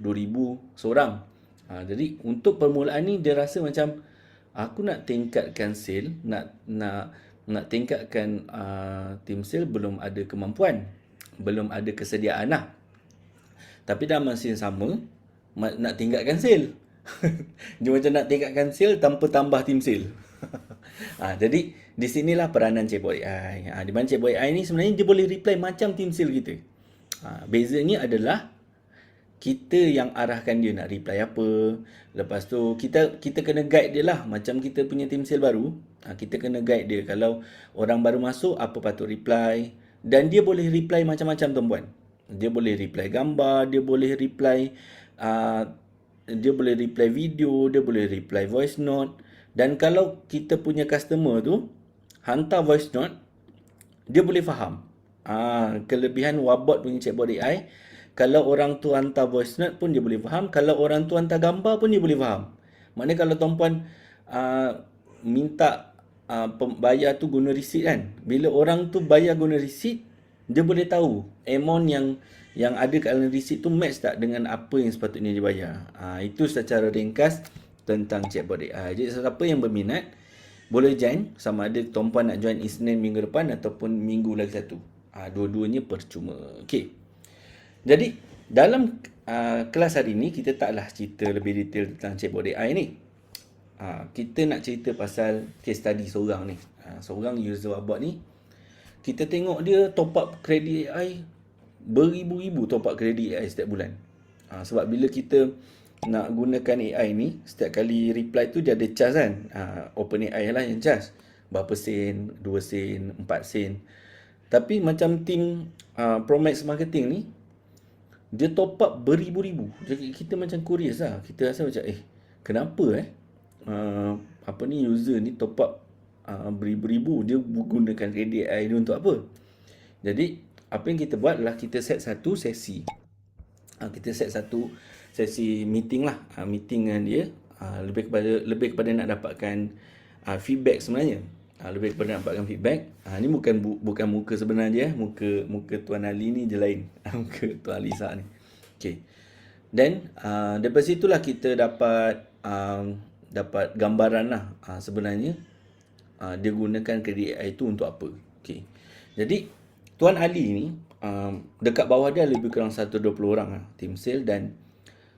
seorang. Jadi untuk permulaan ni dia rasa macam aku nak tingkatkan sale, nak tingkatkan team sale, belum ada kemampuan, belum ada kesediaan lah. Tapi dalam masa yang sama nak tingkatkan sale. Dia macam nak tingkatkan sale tanpa tambah tim sale. Jadi di sinilah peranan chatbot AI. Di mana chatbot AI ni sebenarnya dia boleh reply macam tim sale kita. Bezanya adalah kita yang arahkan dia nak reply apa. Lepas tu kita kena guide dia lah. Macam kita punya tim sale baru, kita kena guide dia. Kalau orang baru masuk, apa patut reply. Dan dia boleh reply macam-macam tuan-puan. Dia boleh reply gambar, dia boleh reply video, dia boleh reply voice note. Dan kalau kita punya customer tu hantar voice note, dia boleh faham. Kelebihan Wabot punya chatbot AI, kalau orang tu hantar voice note pun dia boleh faham. Kalau orang tu hantar gambar pun dia boleh faham. Maknanya kalau tuan-puan minta bayar tu guna receipt kan. Bila orang tu bayar guna receipt, dia boleh tahu amount yang ada kat dalam receipt tu match tak dengan apa yang sepatutnya dia bayar. Itu secara ringkas tentang chatbot AI. Jadi siapa yang berminat boleh join, sama ada tuan-puan nak join Isnin minggu depan ataupun minggu lagi satu. Dua-duanya percuma. Okey. Jadi dalam kelas hari ni kita taklah cerita lebih detail tentang chatbot AI ni. Kita nak cerita pasal case study seorang ni. Seorang user Wabot ni, kita tengok dia top up kredit AI beribu-ribu top up kredit AI setiap bulan. Sebab bila kita nak gunakan AI ni, setiap kali reply tu dia ada charge kan. OpenAI lah yang charge. Berapa sen, 2 sen, 4 sen. Tapi macam tim Promax Marketing ni, dia top up beribu-ribu. Jadi kita macam curious lah. Kita rasa macam kenapa user ni top up beribu-ribu, dia gunakan kredit AI ni untuk apa? Jadi apa yang kita buat adalah kita set satu sesi. Kita set satu sesi meeting lah. Meeting dengan dia. Lebih kepada nak dapatkan feedback sebenarnya. Lebih kepada nak dapatkan feedback. Ni bukan muka sebenarnya. Muka Tuan Ali ni je lain. Muka Tuan Alisa ni. Okay. Dan daripada situlah kita dapat gambaran lah sebenarnya dia gunakan kredit AI tu untuk apa. Okay. Jadi Tuan Ali ni dekat bawah dia lebih kurang 120 orang lah, tim sale. Dan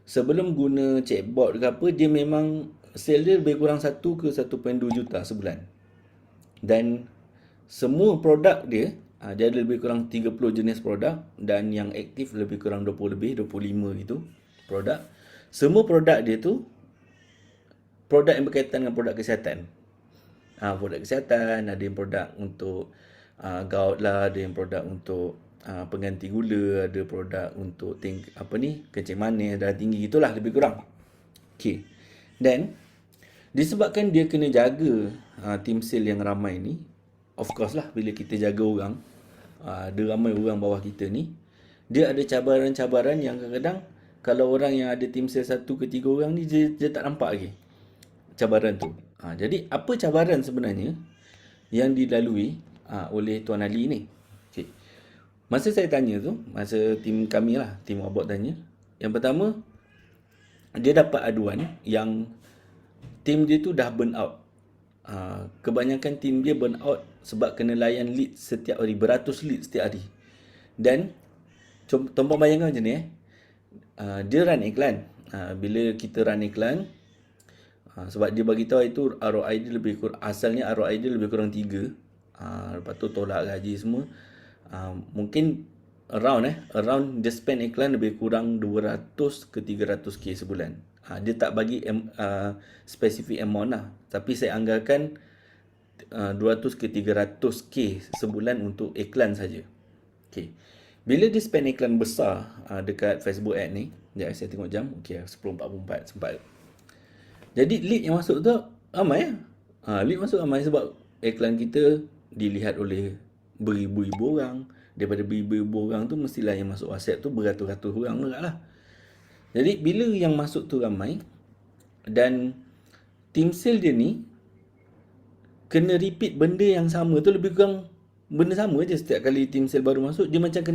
sebelum guna chatbot ke apa, dia memang sale dia lebih kurang 1 ke 1.2 juta sebulan. Dan semua produk dia ada lebih kurang 30 jenis produk. Dan yang aktif lebih kurang 25 gitu produk. Semua produk dia tu produk yang berkaitan dengan produk kesihatan. Produk kesihatan, ada yang produk untuk gout lah, ada yang produk untuk pengganti gula, ada produk untuk kencing manis, darah tinggi, gitulah lebih kurang. Okey. Dan disebabkan dia kena jaga tim sale yang ramai ni, of course lah bila kita jaga orang, ada ramai orang bawah kita ni, dia ada cabaran-cabaran yang kadang-kadang kalau orang yang ada tim sale 1 ke 3 orang ni, dia tak nampak lagi cabaran tu. Jadi apa cabaran sebenarnya yang dilalui oleh Tuan Ali ni? Okay. Masa saya tanya tu, masa tim kami lah, tim Wabot tanya, yang pertama, dia dapat aduan yang tim dia tu dah burn out. Kebanyakan tim dia burn out sebab kena layan lead setiap hari, beratus lead setiap hari. Dan tuan-tuan bayangkan macam ni dia run iklan. Bila kita run iklan, sebab dia bagi tahu itu ROI dia lebih kurang, asalnya ROI dia lebih kurang 3. Lepas tu tolak gaji semua. Mungkin around dia spend iklan lebih kurang 200 ke 300k sebulan. Dia tak bagi specific amount lah. Tapi saya anggarkan 200 ke 300k sebulan untuk iklan saja. Okay. Bila dia spend iklan besar dekat Facebook ad ni, saya tengok jam, 10.44 sempat. Jadi lead yang masuk tu ramai lead masuk ramai sebab iklan kita dilihat oleh beribu-ribu orang. Daripada beribu-ribu orang tu, mestilah yang masuk WhatsApp tu beratus-ratus orang juga lah. Jadi bila yang masuk tu ramai, dan tim sale dia ni kena repeat benda yang sama tu, lebih kurang benda sama je setiap kali tim sale baru masuk. Dia macam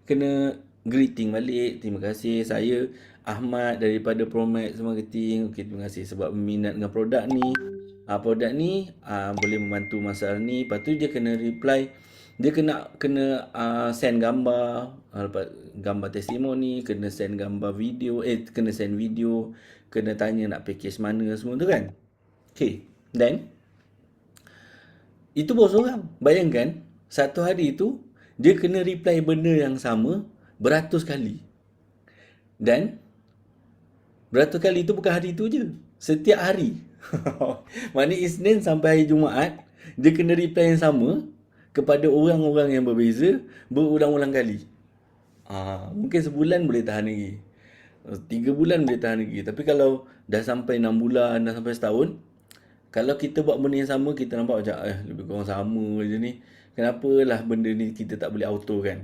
kena greeting balik. Terima kasih, saya Ahmad daripada Promax Marketing. Okay, terima kasih sebab berminat dengan produk ni. Produk ni boleh membantu masalah ni. Lepas tu dia kena reply, dia kena send gambar, lepas gambar testimoni, kena send gambar video, kena send video, kena tanya nak package mana semua tu kan. Okay, then itu bos orang. Bayangkan satu hari tu dia kena reply benda yang sama beratus kali. Dan beratus kali tu bukan hari tu je. Setiap hari. Maknanya Isnin sampai hari Jumaat dia kena reply yang sama kepada orang-orang yang berbeza berulang-ulang kali. Mungkin sebulan boleh tahan lagi. 3 bulan boleh tahan lagi. Tapi kalau dah sampai 6 bulan, dah sampai setahun, kalau kita buat benda yang sama, kita nampak macam lebih kurang sama je ni. Kenapalah benda ni kita tak boleh auto kan.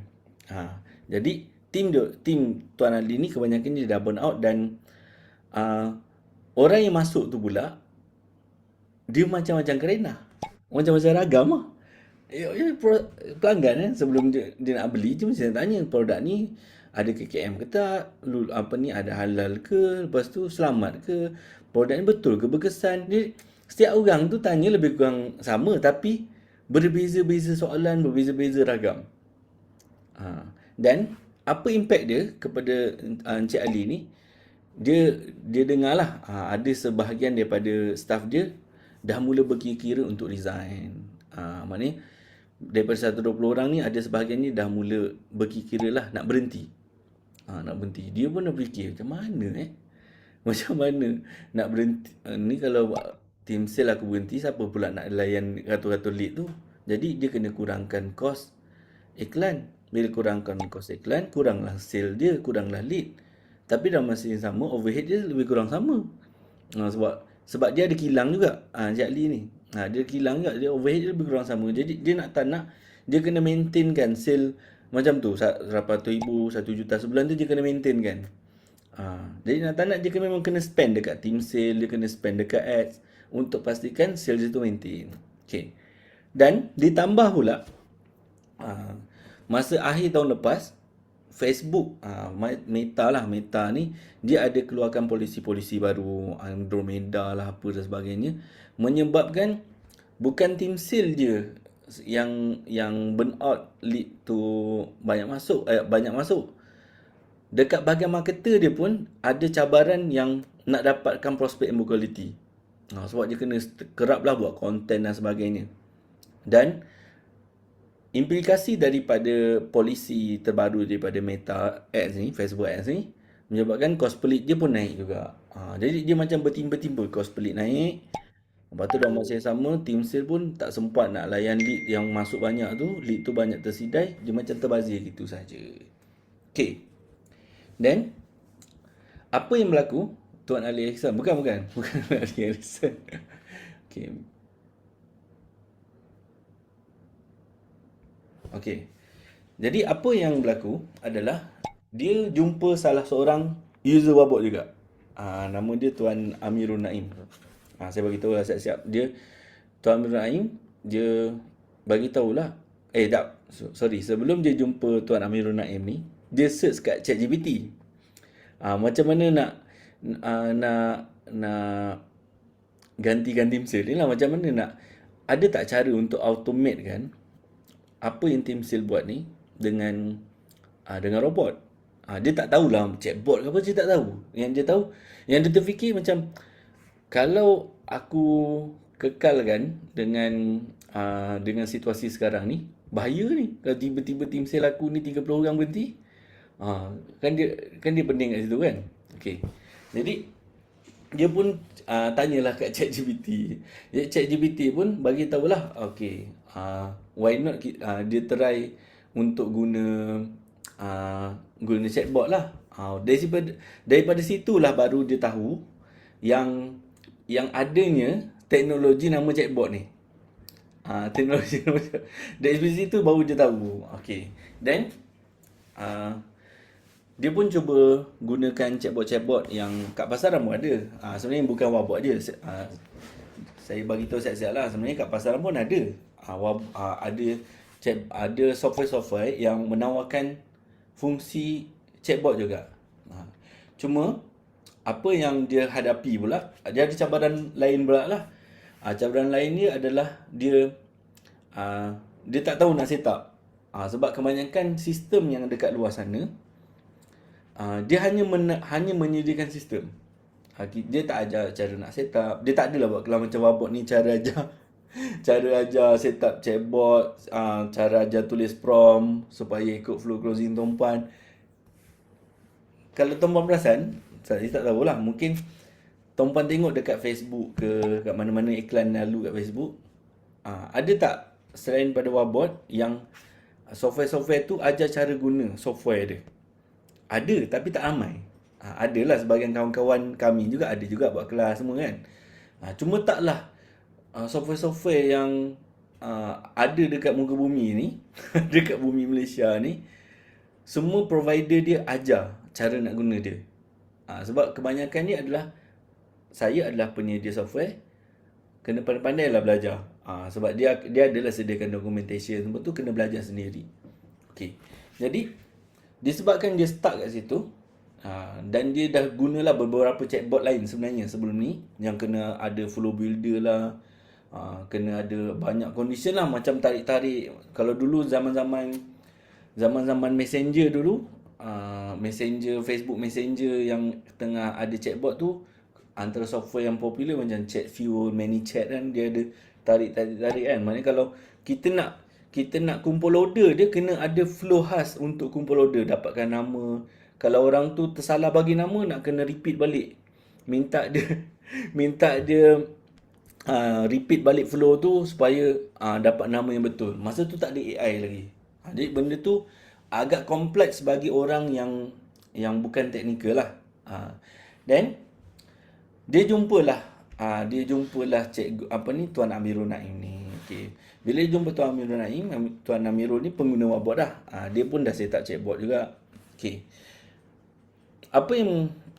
Jadi tim Tuan Ali ni kebanyakan dia dah burn out dan orang yang masuk tu pula dia macam-macam kerana. Macam-macam ragam lah. Pelanggan sebelum dia nak beli dia mesti tanya produk ni ada KKM ke tak, ada halal ke, lepas tu selamat ke, produk ni betul ke, berkesan. Setiap orang tu tanya lebih kurang sama tapi berbeza-beza soalan, berbeza-beza ragam. Dan apa impact dia kepada Encik Ali ni, dia dengar lah ada sebahagian daripada staff dia dah mula berkira-kira untuk resign. Maknanya daripada 120 orang ni ada sebahagian ni dah mula berkira lah nak berhenti. Nak berhenti. Dia pun dah fikir macam mana macam mana nak berhenti. Ni kalau tim sale aku berhenti, siapa pula nak layan ratus-ratus lead tu. Jadi dia kena kurangkan kos iklan. Bila kurangkan kos iklan, kuranglah sale dia, kuranglah lead. Tapi dalam masa yang sama, overhead dia lebih kurang sama. Sebab dia ada kilang juga, Encik Ali ni. Dia kilang juga, dia overhead dia lebih kurang sama. Jadi dia nak tak nak, dia kena maintainkan sale macam tu. 100,000, 1 juta sebulan tu dia kena maintain kan. Jadi nak tak nak dia memang kena spend dekat team sale, dia kena spend dekat ads untuk pastikan sales dia tu maintain. Okay. Dan ditambah pula, masa akhir tahun lepas, Facebook, Meta ni, dia ada keluarkan polisi-polisi baru, Andromeda lah apa dan sebagainya, menyebabkan bukan tim sale je yang burn out lead tu banyak masuk. Dekat bahagian marketer dia pun ada cabaran yang nak dapatkan prospek yang berkualiti. Sebab dia kena kerap lah buat konten dan sebagainya. Dan implikasi daripada polisi terbaru daripada Meta Ads ni, Facebook Ads ni, menyebabkan kos pelik dia pun naik juga. Jadi dia macam bertimba-timba kos pelik naik. Lepas tu dalam masa yang sama, tim sale pun tak sempat nak layan lead yang masuk banyak tu. Lead tu banyak tersidai, dia macam terbazir gitu saja. Okay. Then, apa yang berlaku? Tuan Ali Ihsan. Bukan Ali Ihsan. Okay. Okey. Jadi apa yang berlaku adalah dia jumpa salah seorang user babak juga. Nama dia Tuan Amirul Naim. Saya bagi tahu lah siap-siap. Dia Tuan Amirul Naim, dia bagi tahulah. Sebelum dia jumpa Tuan Amirul Naim ni, dia search kat ChatGPT. Macam mana nak gantikan tim sale ni lah, macam mana nak, ada tak cara untuk automate kan apa yang tim sale buat ni dengan robot. Dia tak tahulah chatbot ke apa, dia tak tahu. Yang dia tahu, yang dia terfikir macam, kalau aku kekalkan dengan situasi sekarang ni, bahaya ni. Kalau tiba-tiba tim sale aku ni 30 orang berhenti, kan dia pening kat situ kan. Okey. Jadi dia pun tanyalah kat ChatGPT. ChatGPT pun bagi tahulah, okey, why not dia try untuk guna chatbot lah. Daripada situlah baru dia tahu yang adanya teknologi nama chatbot ni. Teknologi nama chatbot. Dari situ baru dia tahu. Okey. Then dia pun cuba gunakan chatbot yang kat pasaran pun ada. Sebenarnya bukan wabak je. Saya bagi tahu siap-siap lah. Sebenarnya kat pasaran pun ada. Ada software-software yang menawarkan fungsi chatbot juga. Cuma apa yang dia hadapi pula, dia ada cabaran lain pula lah. Cabaran lain dia adalah dia dia tak tahu nak set up. Sebab kebanyakan sistem yang dekat luar sana, dia hanya menyediakan sistem. Dia tak ajar cara nak set up. Dia tak adalah buat kalau macam Wabot ni cara ajar cara ajar set up chatbot, cara ajar tulis prompt supaya ikut flow closing tuan-puan. Kalau tuan-puan perasan, saya tak tahulah, mungkin tuan-puan tengok dekat Facebook ke, kat mana-mana iklan lalu kat Facebook, ada tak selain pada Wabot yang software-software tu ajar cara guna software dia? Ada, tapi tak ramai. Adalah sebahagian kawan-kawan kami juga ada juga buat kelas semua kan. Cuma taklah software-software yang ada dekat muka bumi ni, dekat bumi Malaysia ni, semua provider dia ajar cara nak guna dia. Sebab kebanyakan ni adalah, saya adalah penyedia software, kena pandai-pandai lah belajar. Sebab dia adalah sediakan documentation, semua tu kena belajar sendiri. Okay. Jadi, disebabkan dia stuck kat situ, dan dia dah gunalah beberapa chatbot lain sebenarnya sebelum ni, yang kena ada flow builder lah, kena ada banyak condition lah, macam tarik-tarik. Kalau dulu zaman-zaman Messenger dulu, Messenger, Facebook Messenger yang tengah ada chatbot tu, antara software yang popular macam Chatfuel, ManyChat kan, dia ada tarik kan. Maknanya kalau kita nak kumpul order, dia kena ada flow khas untuk kumpul order, dapatkan nama. Kalau orang tu tersalah bagi nama, nak kena repeat balik. Minta dia repeat balik flow tu supaya dapat nama yang betul. Masa tu tak ada AI lagi. Jadi benda tu agak kompleks bagi orang yang bukan teknikal lah. Then dia jumpalah cikgu Tuan Amirul Naim ni. Okay. Bila jumpa Tuan Amirul Naim, Tuan Amirul ni pengguna Wabot dah. Dia pun dah set up chatbot juga. Okay. Apa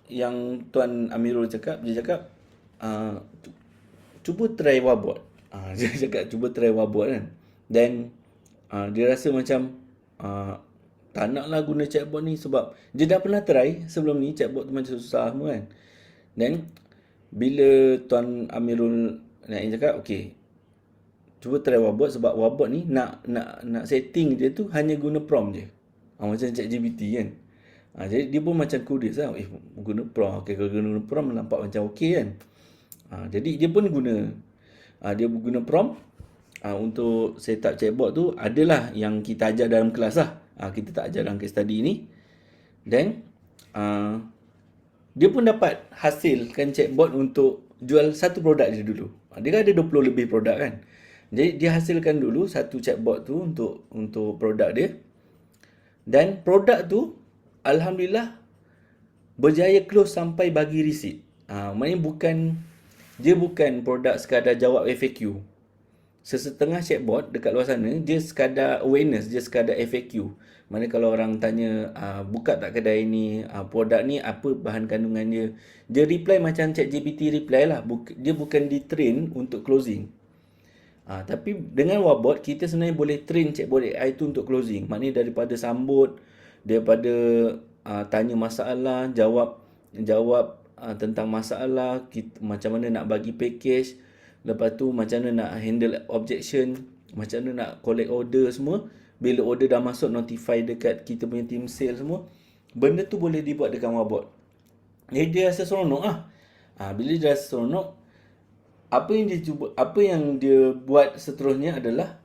yang Tuan Amirul cakap, dia cakap cuba try Wabot. Dia cakap cuba try Wabot kan. Then dia rasa macam tak nak lah guna chatbot ni, sebab dia dah pernah try sebelum ni, chatbot tu macam susah semua kan. Then bila Tuan Amirul Naim cakap, okay, cuba try Wabot, sebab Wabot ni nak setting dia tu hanya guna prompt je. Macam ChatGPT kan. Jadi dia pun macam curious lah, guna prompt. Okay, kalau guna prompt nampak macam okay kan. Jadi dia pun guna prompt untuk set up chatbot tu. Adalah yang kita ajar dalam kelas lah. Kita tak ajar dalam case study ni. Then dia pun dapat hasilkan chatbot untuk jual satu produk je dulu. Dia kan ada 20 lebih produk kan. Jadi dia hasilkan dulu satu chatbot tu untuk produk dia. Dan produk tu alhamdulillah berjaya close sampai bagi receipt. Maknanya dia bukan produk sekadar jawab FAQ. Sesetengah chatbot dekat luar sana, dia sekadar awareness, dia sekadar FAQ. Maknanya kalau orang tanya, buka tak kedai ni, produk ni apa bahan kandungan dia reply macam ChatGPT reply lah. Dia bukan di-train untuk closing. Tapi dengan Wabot, kita sebenarnya boleh train chatbot AI tu untuk closing. Maknanya daripada sambut, daripada tanya masalah, jawab tentang masalah, macam mana nak bagi package, lepas tu macam mana nak handle objection, macam mana nak collect order semua. Bila order dah masuk, notify dekat kita punya team sales semua. Benda tu boleh dibuat dekat Wabot. Jadi dia rasa seronok lah. Bila dia rasa seronok, apa yang dia buat seterusnya adalah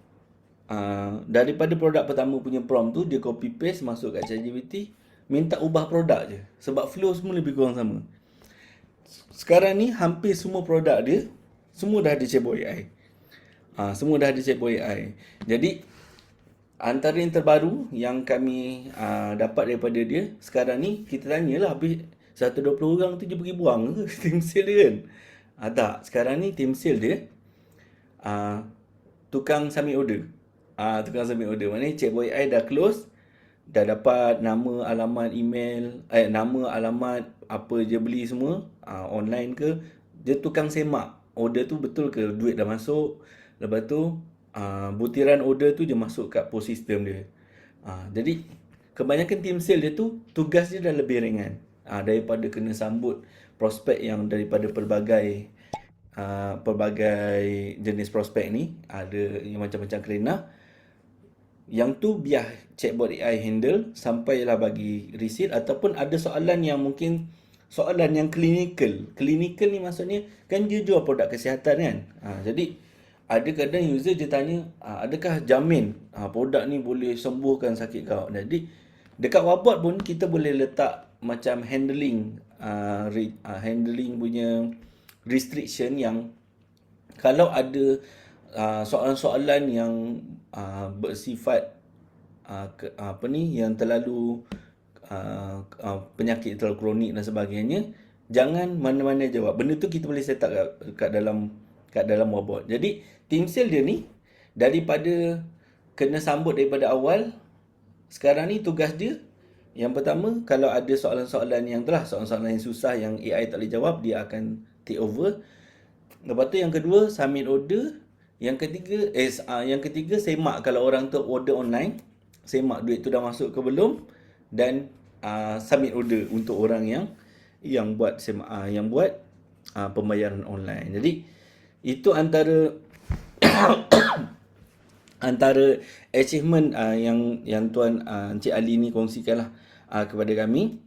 daripada produk pertama punya prompt tu, dia copy paste masuk kat ChatGPT, minta ubah produk je, sebab flow semua lebih kurang sama. Sekarang ni hampir semua produk dia semua dah ada chatbot AI. Semua dah ada chatbot AI. Jadi antara yang terbaru yang kami dapat daripada dia sekarang ni, kita tanyalah habis 120 orang tu dia pergi buang ke team sale dia kan? Tak, sekarang ni team sale dia tukang submit order. Tukang submit order. Maknanya chatbot AI dah close, dah dapat nama, alamat email, nama, alamat, apa je beli semua, online ke. Dia tukang semak order tu betul ke, duit dah masuk. Lepas tu butiran order tu je masuk kat post system dia. Jadi kebanyakan team sale dia tu tugas dia dah lebih ringan daripada kena sambut prospek yang daripada pelbagai jenis prospek ni. Ada yang macam-macam kerana. Yang tu biar chatbot AI handle sampailah bagi receipt, ataupun ada soalan yang mungkin soalan yang klinikal. Klinikal ni maksudnya kan dia jual produk kesihatan kan. Jadi ada kadang user dia tanya, adakah jamin produk ni boleh sembuhkan sakit kau. Jadi dekat wabot pun kita boleh letak macam handling punya restriction yang kalau ada soalan-soalan yang bersifat yang terlalu penyakit terlalu kronik dan sebagainya, jangan mana-mana jawab. Benda tu kita boleh set up kat dalam wabot. Jadi team sale dia ni daripada kena sambut daripada awal, sekarang ni tugas dia yang pertama, kalau ada soalan-soalan yang soalan-soalan yang susah yang AI tak boleh jawab, dia akan take over. Lepas tu yang kedua, submit order. Yang ketiga semak kalau orang tu order online, semak duit tu dah masuk ke belum, dan submit order untuk orang yang buat pembayaran online. Jadi itu antara achievement yang tuan Encik Ali ni kongsikanlah kepada kami.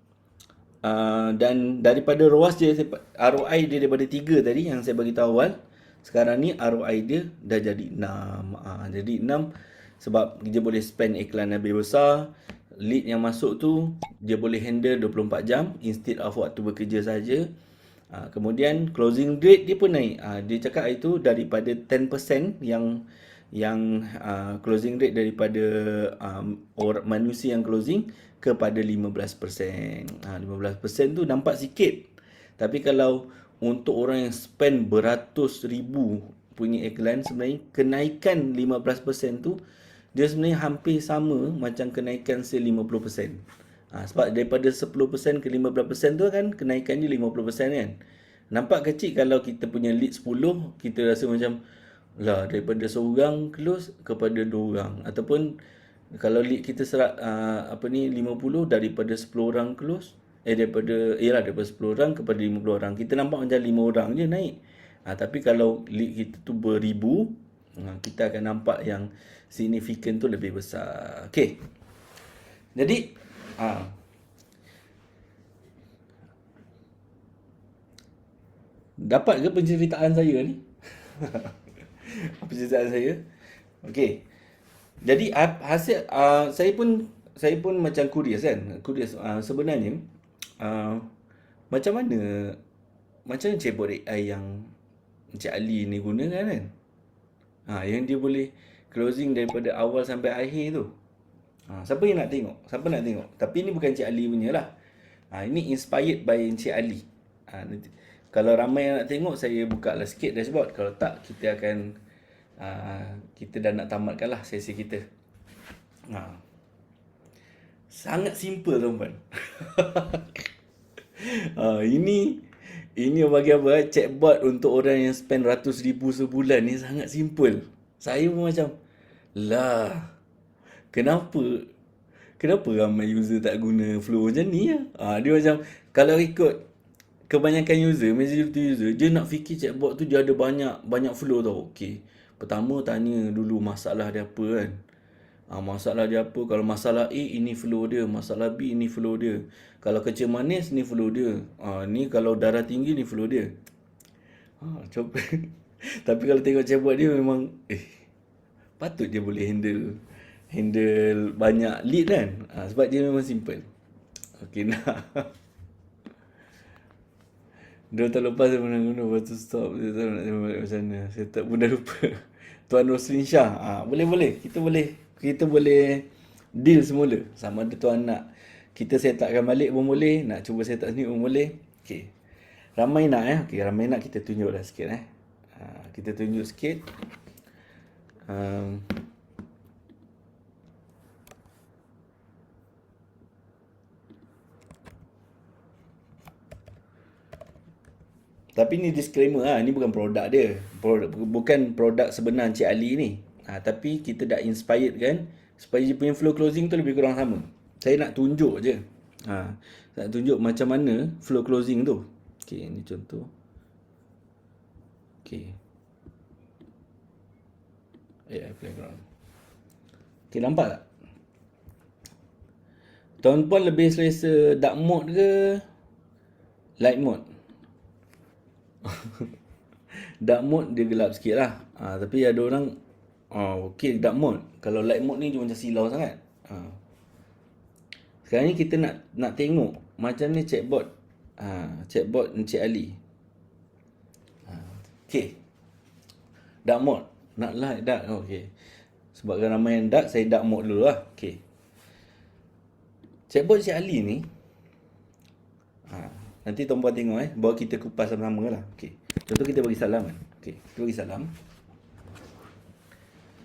Dan daripada ROAS dia, ROI dia daripada 3 tadi yang saya bagi tahu awal, sekarang ni ROI dia dah jadi 6. Jadi 6 sebab dia boleh spend iklan lebih besar. Lead yang masuk tu dia boleh handle 24 jam instead of waktu bekerja saja. Kemudian closing rate dia pun naik. Dia cakap itu daripada 10% yang closing rate daripada manusia yang closing kepada 15%. 15% tu nampak sikit. Tapi kalau untuk orang yang spend beratus ribu punya iklan, sebenarnya kenaikan 15% tu dia sebenarnya hampir sama macam kenaikan 50%. Sebab daripada 10% ke 15% tu kan kenaikannya 50% kan. Nampak kecil kalau kita punya lead 10, kita rasa macam lah daripada seorang close kepada 2 orang, ataupun kalau lead kita 50 daripada 10 orang close, daripada 10 orang kepada 50 orang, kita nampak macam 5 orang je naik. Tapi kalau lead kita tu beribu, kita akan nampak yang signifikan tu lebih besar. Okey. Jadi dapat ke penceritaan saya ni? Penceritaan saya. Okey. Jadi hasil saya pun macam curious kan. Sebenarnya macam mana chatbot AI yang Encik Ali ni gunakan kan? Yang dia boleh closing daripada awal sampai akhir tu. Siapa yang nak tengok? Siapa nak tengok? Tapi ni bukan Encik Ali punya lah. Ini inspired by Encik Ali. Kalau ramai yang nak tengok, saya buka lah sikit dashboard. Kalau tak, kita akan kita dah nak tamatkan lah sesi kita. Sangat simple tuan-tuan. Ini bagi apa? Chatbot untuk orang yang spend ratus ribu sebulan ni sangat simple. Saya pun macam, lah, kenapa ramai user tak guna flow macam ni ya? Dia macam, kalau ikut kebanyakan majority user, dia nak fikir chatbot tu dia ada banyak flow tau. Okey, pertama tanya dulu masalah dia apa kan. Masalah dia apa? Kalau masalah A, ini flow dia. Masalah B, ini flow dia. Kalau kecil manis, ni flow dia. Ni kalau darah tinggi, ni flow dia. Coba. Tapi kalau tengok chatbot dia memang patut dia boleh handle banyak lead kan. Sebab dia memang simple. Okey, nah. Dua tahun lepas saya pernah guna, lepas tu stop. Saya tak nak tengok balik macam mana. Saya tak pun dah lupa. Tuan Roslin Shah. Boleh. Kita boleh deal semula. Sama ada tuan nak kita setupkan balik pun boleh. Nak cuba setup sendiri pun boleh. Okay. Ramai nak Okay, ramai nak kita tunjuk dah sikit kita tunjuk sikit. Tapi ni disclaimer ni bukan produk dia. Bukan produk sebenar Encik Ali ni. Tapi kita dah inspired kan supaya dia punya flow closing tu lebih kurang sama. Saya nak tunjuk je. Nak tunjuk macam mana flow closing tu. Okey, ni contoh. Okey. AI playground. Okay, nampak tak? Tuan-puan lebih selesa dark mode ke light mode? Dark mode dia gelap sikit lah. Tapi ada orang okay dark mode. Kalau light mode ni dia macam silau sangat. Sekarang ni kita nak tengok macam ni chatbot. Chatbot Encik Ali. Okay. Dark mode. Nak light dark. Okay. Sebabkan ramai yang dark, saya dark mode dulu lah. Okay. Chatbot Encik Ali ni, nanti tuan-puan tengok baru kita kupas sama-sama lah. Okay. Contoh kita bagi salam kan. Okay. Kita bagi salam.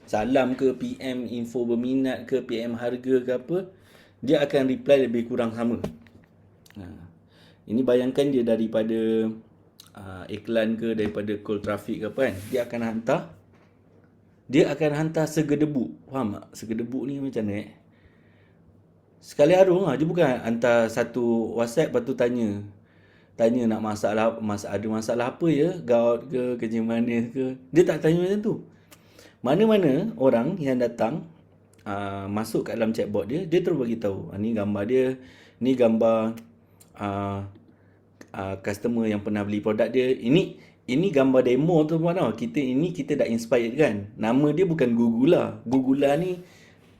Salam ke, PM info berminat ke, PM harga ke apa, dia akan reply lebih kurang sama. Ini bayangkan dia daripada iklan ke, daripada call traffic ke apa kan. Dia akan hantar segedebuk. Faham tak? Segedebuk ni macam mana sekali arung lah. Dia bukan hantar satu WhatsApp lepas tu tanya nak ada masalah apa ya, gout ke, kerja mana ke. Dia tak tanya macam tu. Mana-mana orang yang datang masuk kat dalam chatbot dia terus bagi tahu. Ni gambar dia, ni gambar customer yang pernah beli produk dia. Ini gambar demo tu puan tau. Kita dah inspired kan. Nama dia bukan Gugula. Gugula ni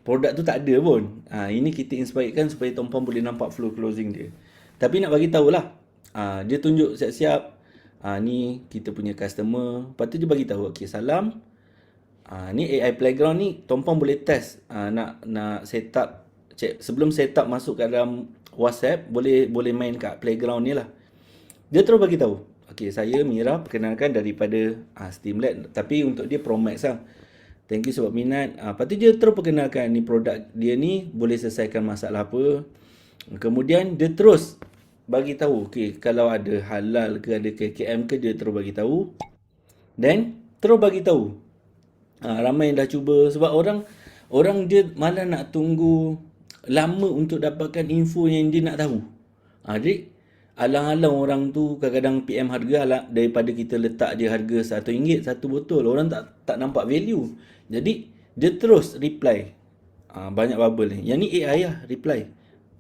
produk tu tak ada pun. Ini kita inspired kan supaya tuan-puan boleh nampak flow closing dia. Tapi nak bagi tahulah. Dia tunjuk siap-siap. Ni kita punya customer. Lepas tu dia bagi tahu, okey salam. Ni AI Playground ni tuan-puan boleh test. Nak set up sebelum set up masuk kat dalam WhatsApp, boleh main kat Playground ni lah. Dia terus bagi tahu. Okey, saya Mira, perkenalkan daripada Steamlet. Tapi untuk dia Pro Max lah. Thank you sebab minat. Lepas tu dia terus perkenalkan ni produk dia ni boleh selesaikan masalah apa. Kemudian dia terus bagi tahu, okey, kalau ada halal ke, ada KKM ke, dia terus bagi tahu. Dan terus bagi tahu. Ramai yang dah cuba sebab orang dia malah nak tunggu lama untuk dapatkan info yang dia nak tahu. Jadi alang-alang orang tu kadang-kadang PM harga daripada kita letak dia harga RM1 satu botol, orang tak nampak value. Jadi dia terus reply. Banyak bubble ni. Yang ni AI lah reply.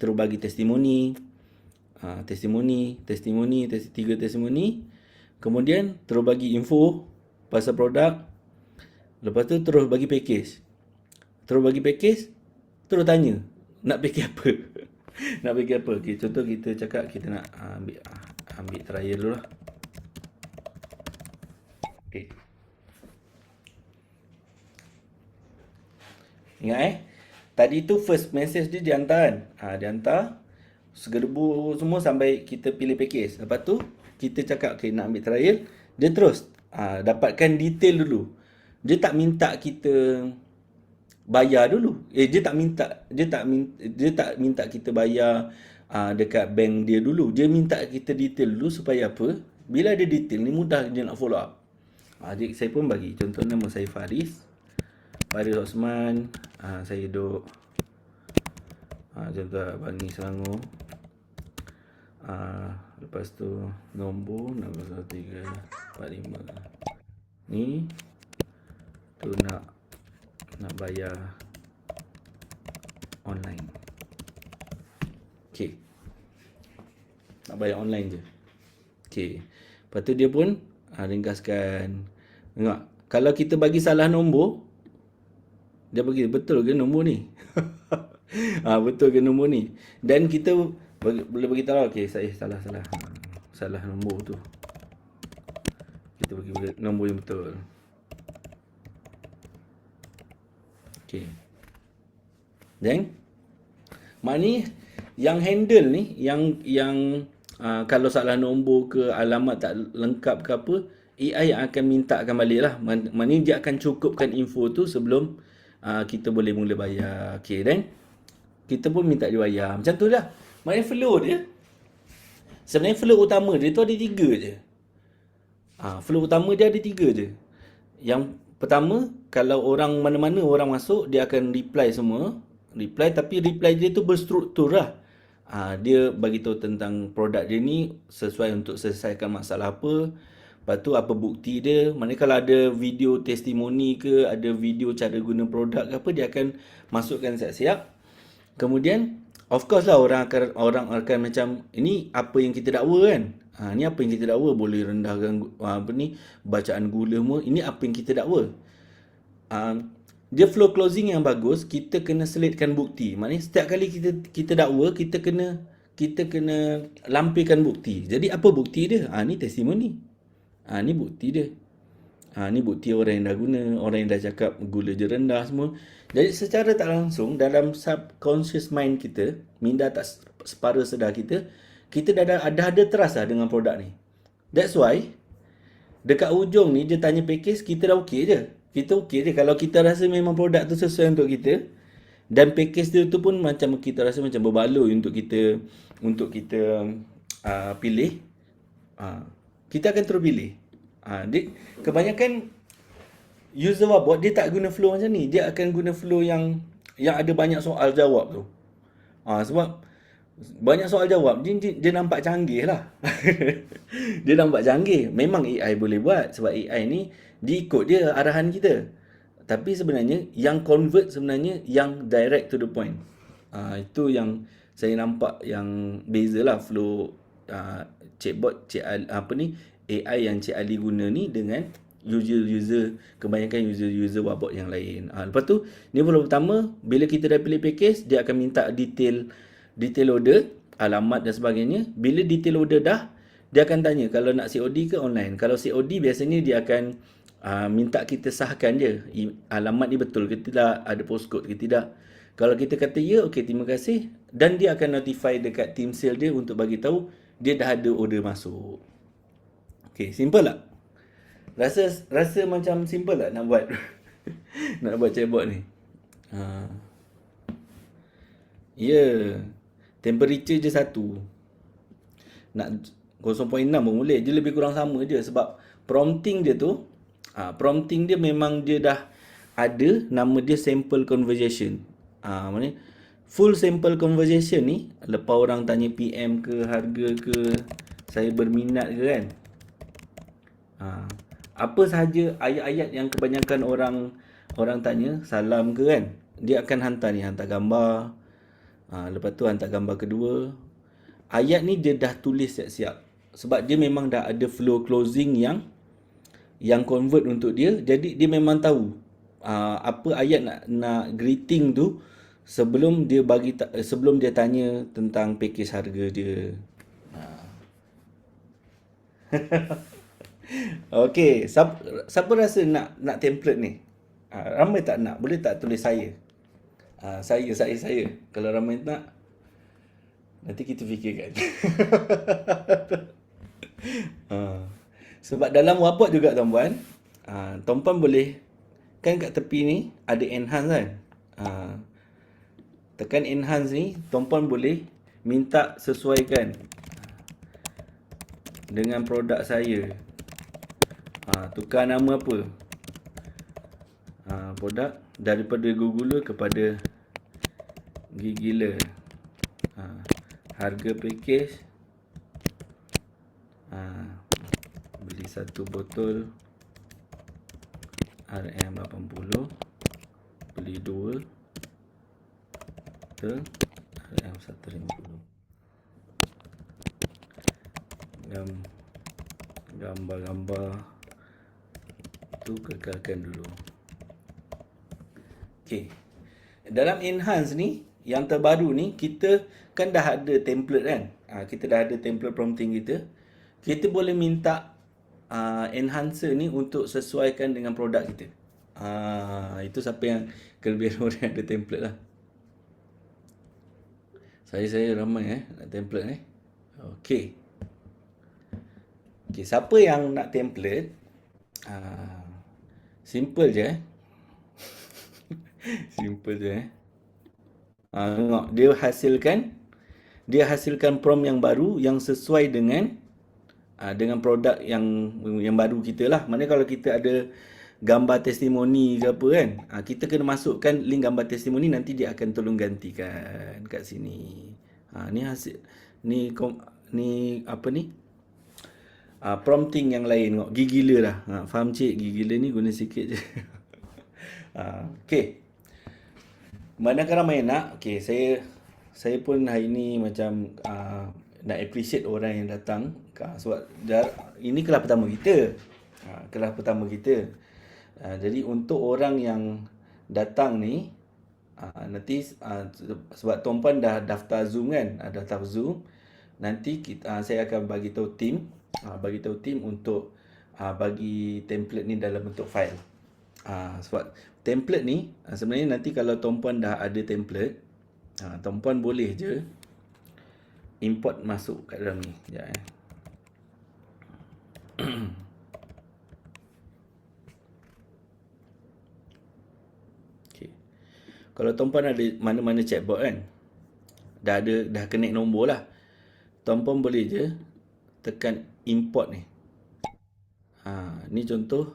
Terus bagi testimoni. Testimoni, 3 testimoni. Kemudian terus bagi info pasal produk. Lepas tu terus bagi package. Terus tanya nak package apa. Nak package apa. Okay, contoh kita cakap kita nak ambil trial dulu lah. Okay. Ingat tadi tu first message dia hantar kan. Dia hantar segedebuk semua sampai kita pilih package. Lepas tu kita cakap okay, nak ambil trial. Dia terus dapatkan detail dulu. Dia tak minta kita bayar dulu. Dia tak minta kita bayar dekat bank dia dulu. Dia minta kita detail dulu supaya apa? Bila ada detail ni mudah dia nak follow up. Jadi saya pun bagi contoh nama saya Faris Osman. Saya duduk contoh Bani Selangor. Lepas tu nombor 61345. Ni tu nak bayar online. Okey. Nak bayar online je. Okey. Lepas tu dia pun ringkaskan. Tengok, kalau kita bagi salah nombor, dia bagi betul ke nombor ni? Betul ke nombor ni? Dan kita boleh bagi tahu, okey, saya salah nombor tu. Kita bagi nombor yang betul. Okey. Dan maknanya yang handle ni yang kalau salah nombor ke alamat tak lengkap ke apa, AI yang akan mintakan balik lah. Maknanya dia akan cukupkan info tu sebelum kita boleh mula bayar. Okey, dan kita pun minta dia bayar. Macam tu lah. Maknanya flow dia, sebenarnya flow utama dia tu ada 3 je. Flow utama dia ada 3 je. Yang pertama, kalau orang mana-mana orang masuk, dia akan reply semua. Tapi reply dia tu berstruktur lah. Dia bagi tahu tentang produk dia ni sesuai untuk selesaikan masalah apa. Lepas tu apa bukti dia. Mana kalau ada video testimoni ke, ada video cara guna produk ke apa, dia akan masukkan siap-siap. Kemudian of course lah orang akan macam ini apa yang kita dakwa kan. Ni apa yang kita dakwa, boleh rendahkan bacaan gula semua. Ini apa yang kita dakwa. Dia flow closing yang bagus, kita kena selitkan bukti. Maknanya setiap kali kita dakwa, kita kena lampirkan bukti. Jadi apa bukti dia? Ni testimoni. Ni bukti dia. Ni bukti orang yang dah guna, orang yang dah cakap gula je rendah semua. Jadi secara tak langsung dalam subconscious mind kita, minda tak separa sedar kita dah ada trust lah dengan produk ni. That's why dekat ujung ni dia tanya package, kita dah okey je. Kita okey je kalau kita rasa memang produk tu sesuai untuk kita, dan package dia tu pun macam kita rasa macam berbaloi untuk kita pilih, kita akan terus pilih. Kebanyakan user wabot dia tak guna flow macam ni. Dia akan guna flow yang ada banyak soal jawab tu. Sebab banyak soal jawab dia nampak canggih lah. Dia nampak canggih. Memang AI boleh buat sebab AI ni dia ikut dia arahan kita. Tapi sebenarnya yang convert sebenarnya yang direct to the point. Itu yang saya nampak yang beza lah flow chatbot AI yang Cik Ali guna ni dengan kebanyakan user wabot yang lain. Lepas tu ni flow pertama, bila kita dah pilih package, dia akan minta detail order, alamat dan sebagainya. Bila detail order dah, dia akan tanya kalau nak COD ke online. Kalau COD biasanya dia akan minta kita sahkan je alamat ni betul ke tidak, ada postcode ke tidak. Kalau kita kata ya, okey terima kasih, dan dia akan notify dekat team sale dia untuk bagi tahu dia dah ada order masuk. Okey, simple tak? Rasa macam simple tak nak buat nak buat chatbot ni? Temperature je satu. Nak 0.6 pun boleh. Dia lebih kurang sama je sebab prompting dia tu, prompting dia memang dia dah ada nama dia sample conversation. Maknanya full sample conversation ni, lepas orang tanya PM ke, harga ke, saya berminat ke kan, apa sahaja ayat-ayat yang kebanyakan orang tanya, salam ke kan, dia akan hantar gambar. Lepas tu hantar gambar kedua. Ayat ni dia dah tulis siap-siap sebab dia memang dah ada flow closing yang convert untuk dia. Jadi dia memang tahu apa ayat nak greeting tu sebelum dia tanya tentang package harga dia. Okey, siapa rasa nak template ni? Ramai tak nak? Boleh tak tulis saya? Saya. Kalau ramai nak, nanti kita fikirkan. Sebab dalam wabot juga tuan-puan, tuan-puan boleh, kan kat tepi ni ada enhance kan. Tekan enhance ni, tuan-puan boleh minta sesuaikan dengan produk saya. Tukar nama apa? Produk daripada Gugula kepada Gigila. Harga package, beli satu botol RM80, beli dua betul RM150. Gambar-gambar tu kekalkan dulu. Okey. Dalam enhance ni, yang terbaru ni, kita kan dah ada template kan. Kita dah ada template prompting kita. Kita boleh minta enhancer ni untuk sesuaikan dengan produk kita. Itu siapa yang kelebihan orang yang ada template lah. Saya ramai nak template ni. Okey. Siapa yang nak template, simple je simple je tengok, dia hasilkan prompt yang baru yang sesuai dengan produk yang baru kita lah. Maknanya kalau kita ada gambar testimoni ke apa kan, kita kena masukkan link gambar testimoni, nanti dia akan tolong gantikan kat sini. Ni hasil ni apa ni, prompting yang lain. Gigila dah. Faham cik, gigila ni guna sikit je. Okay. Manakah ramai nak? Okay, saya pun hari ni macam nak appreciate orang yang datang. Sebab ini kelas pertama kita. Kelas pertama kita. Jadi untuk orang yang datang ni, nanti sebab tuan puan dah daftar Zoom kan? Daftar Zoom. Nanti saya akan bagi tahu tim untuk bagi template ni dalam bentuk file. Sebab template ni sebenarnya nanti kalau tuan puan dah ada template, tuan puan boleh je import masuk kat dalam ni. Sekejap Okay. Kalau tuan puan ada mana-mana chatbot kan, dah connect nombor lah, tuan puan boleh je tekan import ni. Ni contoh.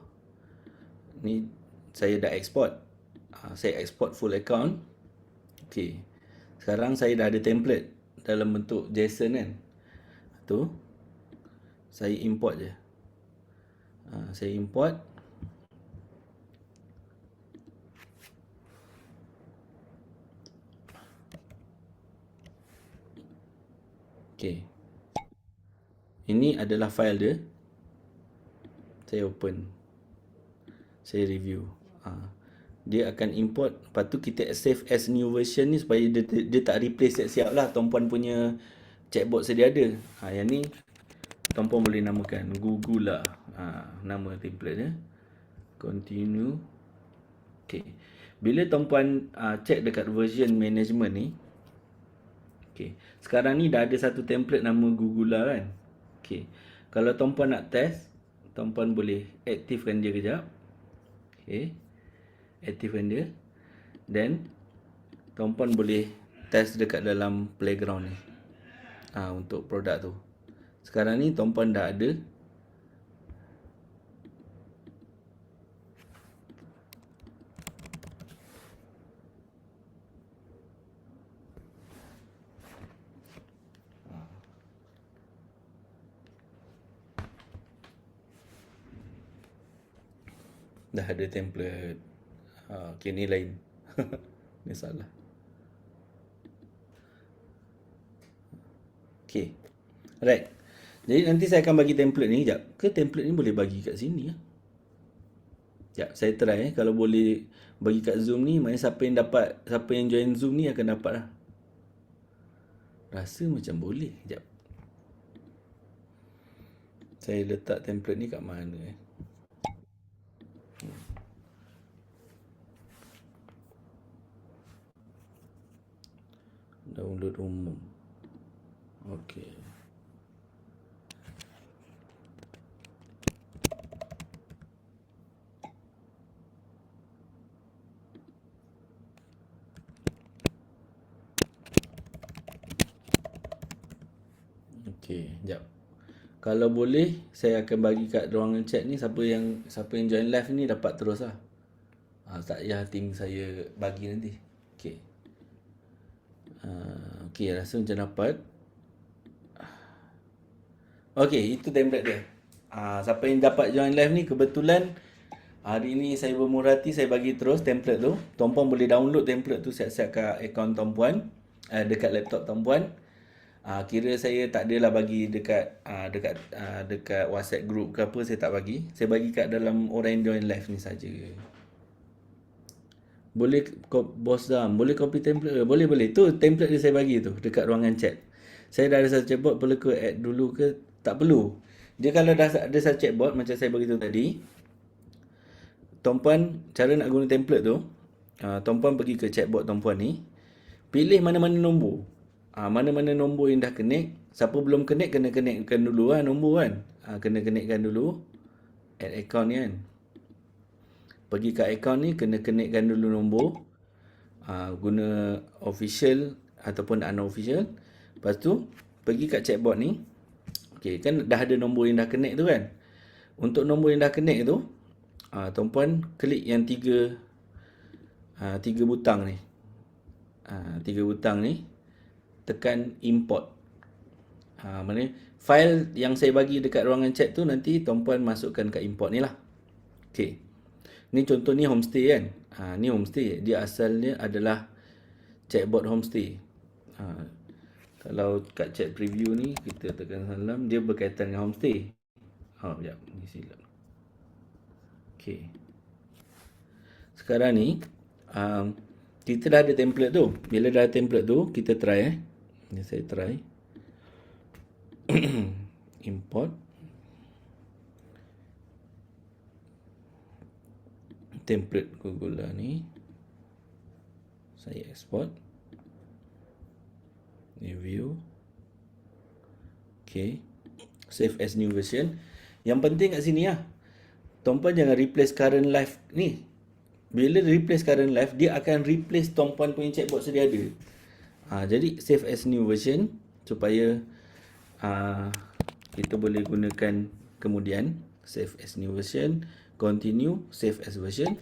Ni saya dah export. Saya export full account. Okay. Sekarang saya dah ada template dalam bentuk JSON kan. Tu. Saya import je. Saya import. Okay. Ini adalah file dia. Saya open. Saya review. Dia akan import. Lepas tu kita save as new version ni supaya dia tak replace siap-siap lah tuan puan punya chatbot sedia ada. Yang ni tuan puan boleh namakan Google lah. Nama template dia. Continue. Okay. Bila tuan puan check dekat version management ni. Okay. Sekarang ni dah ada satu template nama Google lah kan. Okay. Kalau tuan puan nak test, tuan puan boleh aktifkan dia kejap. Okay. Aktifkan dia. Then tuan puan boleh test dekat dalam playground ni. Untuk produk tu. Sekarang ni tuan puan dah ada. Dah ada template. Okay, ni lain. Ni salah. Okay. Alright. Jadi nanti saya akan bagi template ni. Sekejap. Ke template ni boleh bagi kat sini ya? Sekejap. Saya try Kalau boleh bagi kat Zoom ni, maknanya siapa yang join Zoom ni akan dapat lah. Rasa macam boleh. Sekejap. Saya letak template ni kat mana Download umum. Okey. Okey, jap. Kalau boleh saya akan bagi kat ruangan chat ni siapa yang join live ni dapat terus lah. Tak payah tim saya bagi nanti. Okey. Okey, rasa macam dapat. Okey, itu template dia. Siapa yang dapat join live ni kebetulan hari ni saya bermurah hati, saya bagi terus template tu. Tuan puan boleh download template tu siap-siap kat akaun tuan puan, dekat laptop tuan puan. Kira saya tak adalah bagi dekat WhatsApp group ke apa, saya tak bagi. Saya bagi kat dalam orang yang join live ni saja. Boleh bos Zam, boleh copy template? Boleh. Tu template dia saya bagi tu dekat ruangan chat. Saya dah ada satu chatbot, perlu ke add dulu ke? Tak perlu. Dia kalau dah ada satu chatbot macam saya beritahu tadi, tuan puan cara nak guna template tu, tuan puan pergi ke chatbot tuan puan ni, pilih mana-mana nombor. Mana-mana nombor yang dah connect. Siapa belum connect kena connectkan dulu nombor kan. Kena connectkan dulu add account ni kan. Pergi kat account ni kena connectkan dulu nombor. Guna official ataupun unofficial. Lepas tu pergi kat chatbot ni. Okey, kan dah ada nombor yang dah connect tu kan. Untuk nombor yang dah connect tu, tuan puan klik yang tiga butang ni. Tiga butang ni tekan import. Maknanya file yang saya bagi dekat ruangan chat tu nanti tuan-puan masukkan kat import ni lah. Okey. Ni contoh ni homestay kan. Ni homestay. Dia asalnya adalah chatbot homestay. Kalau kat chat preview ni kita tekan salam, dia berkaitan dengan homestay. Sekejap. Ni silap. Okey. Sekarang ni kita dah ada template tu. Bila dah ada template tu, kita try Ni saya try. Import. Template Google lah ni. Saya export. New view. Okay. Save as new version. Yang penting kat sini lah, tuan-puan jangan replace current live ni. Bila replace current live, dia akan replace tuan-puan punya chatbot sedia ada. Jadi save as new version supaya kita boleh gunakan kemudian. Save as new version, continue, save as version.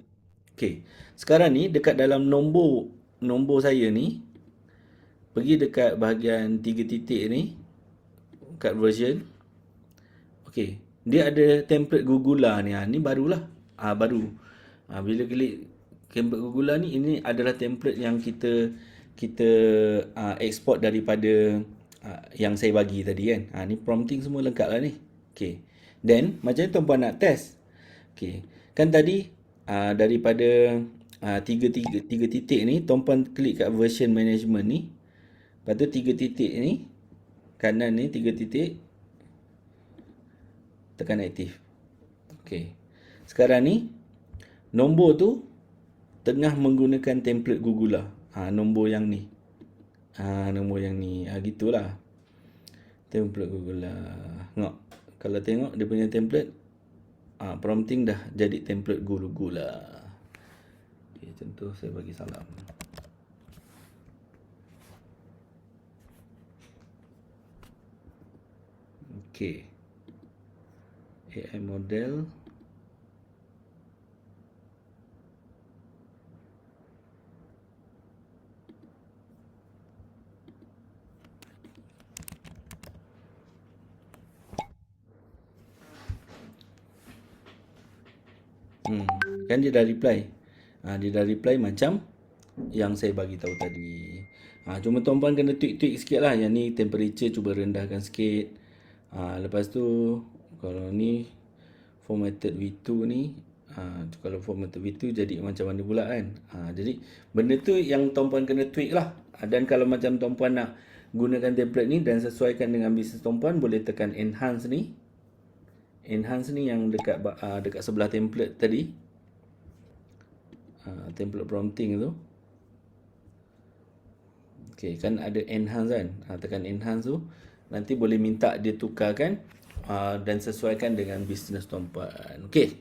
Okay. Sekarang ni dekat dalam nombor saya ni, pergi dekat bahagian 3 titik ni, kat version. Okay. Dia ada template Google ni. Ni barulah. Baru. Bila klik template Google ni, ini adalah template yang kita export daripada yang saya bagi tadi kan. Ni prompting semua lengkap lah ni. Okay. Then macam ni tuan-puan nak test. Okay. Kan tadi daripada 3 titik ni, tuan-puan klik kat version management ni. Lepas tu 3 titik ni, kanan ni 3 titik, tekan aktif. Okay. Sekarang ni nombor tu tengah menggunakan template Google lah. Nombor yang ni. Nombor yang ni. Gitulah. Template Google lah. Tengok. Kalau tengok dia punya template, prompting dah jadi template Google lah. Okay, contoh saya bagi salam. Okay. AI model. Kan dia dah reply. Dia dah reply macam yang saya bagi tahu tadi. Cuma tuan-puan kena tweak sikit lah. Yang ni temperature cuba rendahkan sikit. Lepas tu kalau ni formatted V2 ni, kalau formatted V2 jadi macam mana pula kan. Jadi benda tu yang tuan-puan kena tweak lah. Dan kalau macam tuan-puan nak gunakan template ni dan sesuaikan dengan bisnes tuan-puan, boleh tekan enhance ni. Enhance ni yang dekat sebelah template tadi. Template prompting tu. Okay, kan ada enhance kan. Tekan enhance tu, nanti boleh minta dia tukarkan dan sesuaikan dengan bisnes tuan-puan. Okay.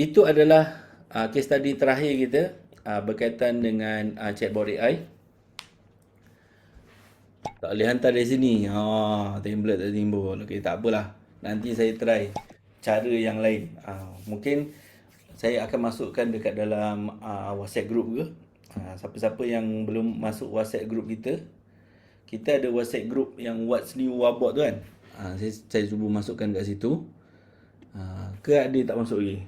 Itu adalah case study terakhir kita berkaitan dengan chatbot AI. Tak boleh hantar dari sini. Template tak timbul. Okay, tak apalah. Nanti saya try cara yang lain. Mungkin saya akan masukkan dekat dalam WhatsApp group ke. Siapa-siapa yang belum masuk WhatsApp group kita ada WhatsApp group yang What's New Wabot tu kan. Saya cuba masukkan kat situ. Ke ada tak masuk lagi?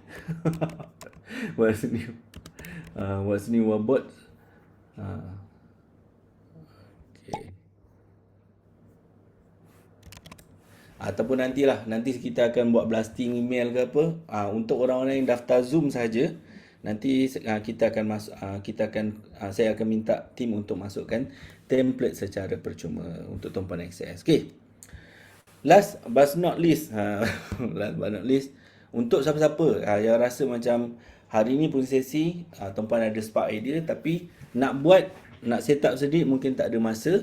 What's New Wabot. Okay. Ataupun nanti kita akan buat blasting email ke apa. Untuk orang-orang yang daftar Zoom saja, nanti kita akan saya akan minta tim untuk masukkan template secara percuma untuk tuan-puan akses. Okay. Last but not least, untuk siapa-siapa yang rasa macam hari ni pun sesi, tuan-puan ada spark idea tapi nak set up sedikit mungkin tak ada masa.